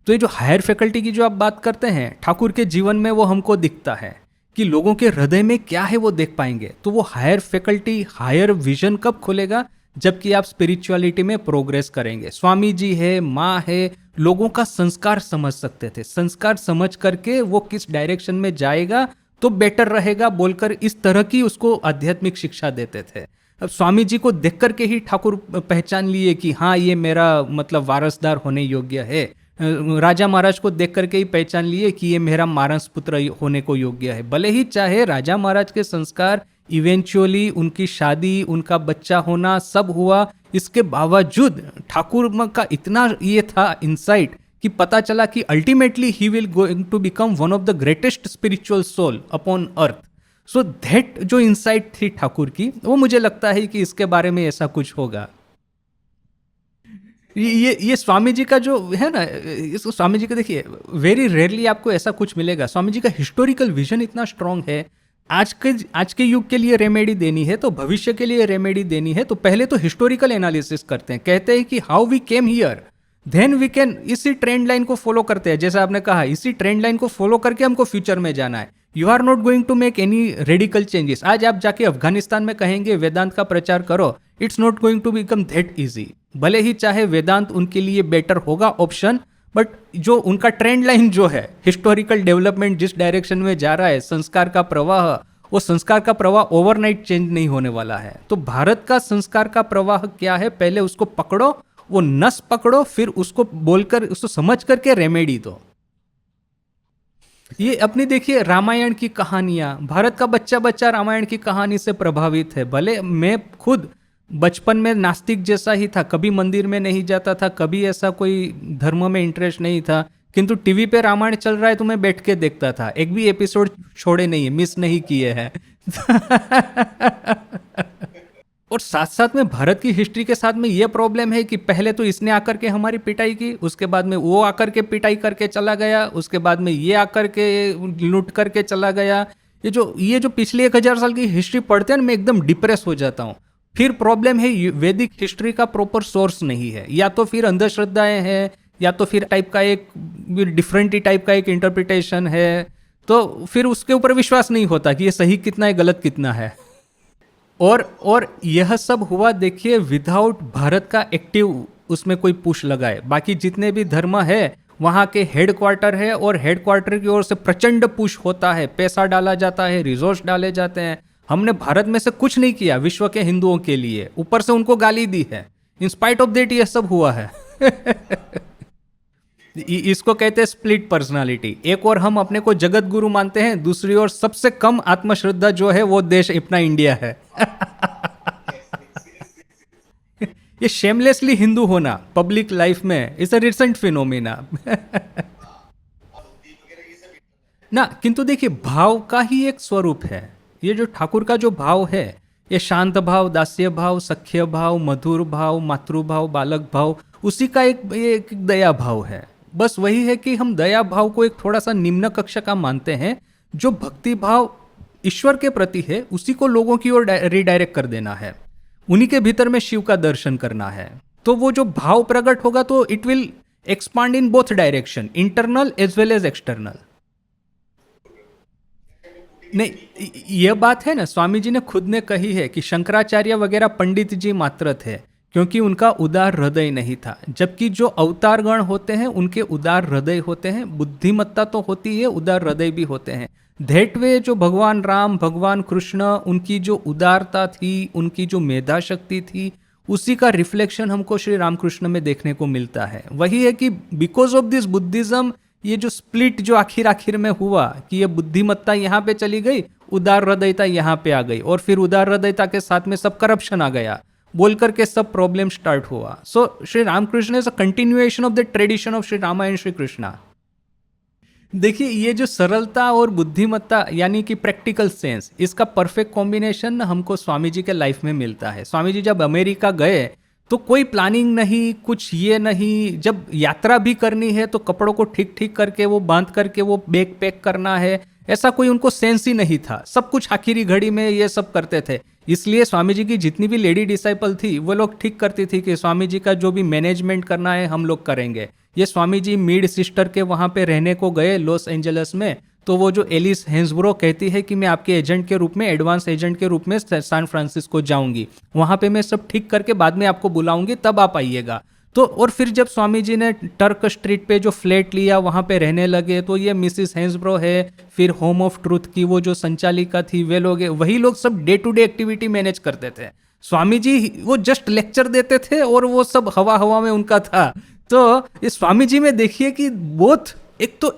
Speaker 1: तो ये जो हायर फैकल्टी की जो आप बात करते हैं, ठाकुर के जीवन में वो हमको दिखता है कि लोगों के हृदय में क्या है वो देख पाएंगे। तो वो हायर फैकल्टी, हायर विजन कब खुलेगा? जबकि आप स्पिरिचुअलिटी में प्रोग्रेस करेंगे। स्वामी जी है, माँ है, लोगों का संस्कार समझ सकते थे। संस्कार समझ करके वो किस डायरेक्शन में जाएगा तो बेटर रहेगा बोलकर इस तरह की उसको आध्यात्मिक शिक्षा देते थे। अब स्वामी जी को देख करके ही ठाकुर पहचान लिए कि हाँ ये मेरा मतलब वारसदार होने योग्य है। राजा महाराज को देख करके ही पहचान लिए कि ये मेरा मानस पुत्र होने को योग्य है। भले ही चाहे राजा महाराज के संस्कार इवेंचुअली उनकी शादी, उनका बच्चा होना सब हुआ, इसके बावजूद ठाकुर का इतना ये था इंसाइट कि पता चला कि ultimately he will going to become one of the greatest spiritual soul upon earth. So that जो इंसाइट थी ठाकुर की, वो मुझे लगता है कि इसके बारे में ऐसा कुछ होगा। ये स्वामी जी का जो है ना, इसको स्वामी जी का देखिए वेरी रेयरली आपको ऐसा कुछ मिलेगा। स्वामी जी का हिस्टोरिकल विजन इतना स्ट्रांग है। आज के युग के लिए रेमेडी देनी है तो भविष्य के लिए रेमेडी देनी है तो पहले तो हिस्टोरिकल एनालिसिस करते हैं। कहते हैं कि how we came here, then we can इसी ट्रेंड लाइन को फॉलो करते हैं। जैसा आपने कहा, इसी ट्रेंड लाइन को फॉलो करके हमको फ्यूचर में जाना है। You are not going to make any radical changes. आज आप जाके अफगानिस्तान में कहेंगे वेदांत का प्रचार करो, it's not going to become that easy. भले ही चाहे वेदांत उनके लिए बेटर होगा ऑप्शन, बट जो उनका ट्रेंड लाइन जो है, हिस्टोरिकल डेवलपमेंट जिस डायरेक्शन में जा रहा है, संस्कार का प्रवाह, वो संस्कार का प्रवाह ओवरनाइट चेंज नहीं होने वाला है। तो भारत का संस्कार का प्रवाह क्या है, पहले उसको पकड़ो, वो नस पकड़ो, फिर उसको बोलकर उसको समझ करके रेमेडी दो। ये अपनी देखिए रामायण की कहानियां, भारत का बच्चा बच्चा रामायण की कहानी से प्रभावित है। भले मैं खुद बचपन में नास्तिक जैसा ही था, कभी मंदिर में नहीं जाता था, कभी ऐसा कोई धर्म में इंटरेस्ट नहीं था, किंतु टीवी पे रामायण चल रहा है तो मैं बैठ के देखता था। एक भी एपिसोड छोड़े नहीं है, मिस नहीं किए हैं। और साथ साथ में भारत की हिस्ट्री के साथ में ये प्रॉब्लम है कि पहले तो इसने आकर के हमारी पिटाई की, उसके बाद में वो आकर के पिटाई करके चला गया, उसके बाद में ये आकर के लूट करके चला गया। ये जो पिछले 1000 साल की हिस्ट्री पढ़ते हैं ना, मैं एकदम डिप्रेस हो जाता हूँ। फिर प्रॉब्लम है वैदिक हिस्ट्री का प्रॉपर सोर्स नहीं है, या तो फिर अंधश्रद्धाएं हैं, या तो फिर टाइप का एक डिफरेंट ही टाइप का एक इंटरप्रिटेशन है। तो फिर उसके ऊपर विश्वास नहीं होता कि ये सही कितना है, गलत कितना है। और यह सब हुआ देखिए विदाउट भारत का एक्टिव उसमें कोई पुश लगाए। बाकी जितने भी धर्म है वहाँ के हेड क्वार्टर है, और हेड क्वार्टर की ओर से प्रचंड पुश होता है, पैसा डाला जाता है, रिसोर्स डाले जाते हैं। हमने भारत में से कुछ नहीं किया विश्व के हिंदुओं के लिए, ऊपर से उनको गाली दी है। इन स्पाइट ऑफ दैट ये सब हुआ है। इसको कहते हैं स्प्लिट पर्सनालिटी। एक और हम अपने को जगत गुरु मानते हैं, दूसरी ओर सबसे कम आत्मश्रद्धा जो है वो देश अपना इंडिया है। ये शेमलेसली हिंदू होना पब्लिक लाइफ में इज अ रिसेंट फिनोमिना। ना, किंतु देखिए भाव का ही एक स्वरूप है। ये जो ठाकुर का जो भाव है, ये शांत भाव, दास्य भाव, सख्य भाव, मधुर भाव, मातृभाव, बालक भाव, उसी का एक दया भाव है। बस वही है कि हम दया भाव को एक थोड़ा सा निम्न कक्षा का मानते हैं। जो भक्ति भाव ईश्वर के प्रति है उसी को लोगों की ओर रिडायरेक्ट कर देना है, उन्हीं के भीतर में शिव का दर्शन करना है। तो वो जो भाव प्रकट होगा तो it will expand in both direction, internal as well as external. नहीं, यह बात है ना, स्वामी जी ने खुद ने कही है कि शंकराचार्य वगैरह पंडित जी मात्र थे क्योंकि उनका उदार हृदय नहीं था। जबकि जो अवतारगण होते हैं उनके उदार हृदय होते हैं, बुद्धिमत्ता तो होती है, उदार हृदय भी होते हैं। दैट वे जो भगवान राम, भगवान कृष्ण, उनकी जो उदारता थी, उनकी जो मेधा शक्ति थी, उसी का रिफ्लेक्शन हमको श्री रामकृष्ण में देखने को मिलता है। वही है कि बिकॉज ऑफ दिस बुद्धिज्म, ये जो स्प्लिट जो आखिर में हुआ कि ये बुद्धिमत्ता यहाँ पे चली गई, उदार हृदयता यहाँ पे आ गई, और फिर उदार हृदयता के साथ में सब करप्शन आ गया, बोल करके सब प्रॉब्लम स्टार्ट हुआ। So Shri Ramakrishna is a continuation of the tradition of Shri Rama and Shri Krishna. देखिए, ये जो सरलता और बुद्धिमत्ता यानी कि प्रैक्टिकल सेंस, इसका परफेक्ट कॉम्बिनेशन हमको स्वामी जी के लाइफ में मिलता है। स्वामी जी जब अमेरिका गए तो कोई प्लानिंग नहीं, कुछ ये नहीं। जब यात्रा भी करनी है तो कपड़ों को ठीक ठीक करके वो बांध करके वो बैग पैक करना है, ऐसा कोई उनको सेंस ही नहीं था। सब कुछ आखिरी घड़ी में ये सब करते थे। इसलिए स्वामी जी की जितनी भी लेडी डिसाइपल थी वो लोग ठीक करती थी कि स्वामी जी का जो भी मैनेजमेंट करना है हम लोग करेंगे। ये स्वामी जी मीड सिस्टर के वहाँ पे रहने को गए लॉस एंजल्स में, तो वो जो एलिस हेंसब्रो कहती है कि मैं आपके एजेंट के रूप में, एडवांस एजेंट के रूप में सैन फ्रांसिस्को जाऊंगी, वहाँ पे मैं सब ठीक करके बाद में आपको बुलाऊंगी, तब आप आइएगा। तो और फिर जब स्वामी जी ने टर्क स्ट्रीट पे जो फ्लैट लिया वहाँ पे रहने लगे, तो ये मिसिस हेंसब्रो है, फिर होम ऑफ ट्रूथ की वो जो संचालिका थी, वे लोग, वही लोग सब day to day activity manage करते थे। स्वामी जी वो जस्ट लेक्चर देते थे और वो सब हवा हवा में उनका था। तो इस स्वामी जी में देखिए कि बोथ, एक तो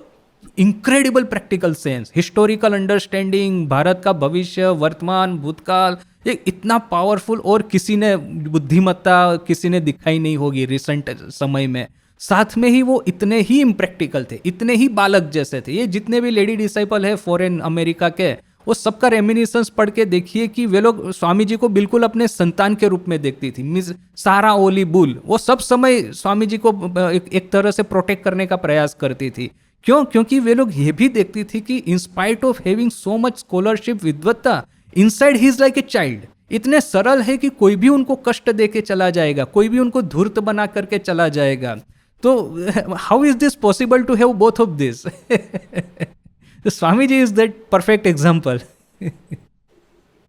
Speaker 1: incredible practical sense, historical understanding, Bharat का भविष्य, वर्तमान, भूतकाल, ये इतना पावरफुल, और किसी ने बुद्धिमत्ता किसी ने दिखाई नहीं होगी रिसेंट समय में। साथ में ही वो इतने ही इम्प्रैक्टिकल थे, इतने ही बालक जैसे थे। ये जितने भी लेडी डिसाइपल है फॉरेन अमेरिका के, वो सबका रेमिनिसेंस पढ़ के देखिए कि वे लोग स्वामी जी को बिल्कुल अपने संतान के रूप में देखती थी। मिस सारा ओली बुल वो सब समय स्वामी जी को एक तरह से प्रोटेक्ट करने का प्रयास करती थी। क्यों? क्योंकि वे लोग ये भी देखती थी कि in spite of having so much scholarship, विद्वत्ता, inside he is like a child. इतने सरल है कि कोई भी उनको कष्ट दे के चला जाएगा, कोई भी उनको धूर्त बना करके चला जाएगा। तो how is this possible to have both of this? Swami ji is that perfect example.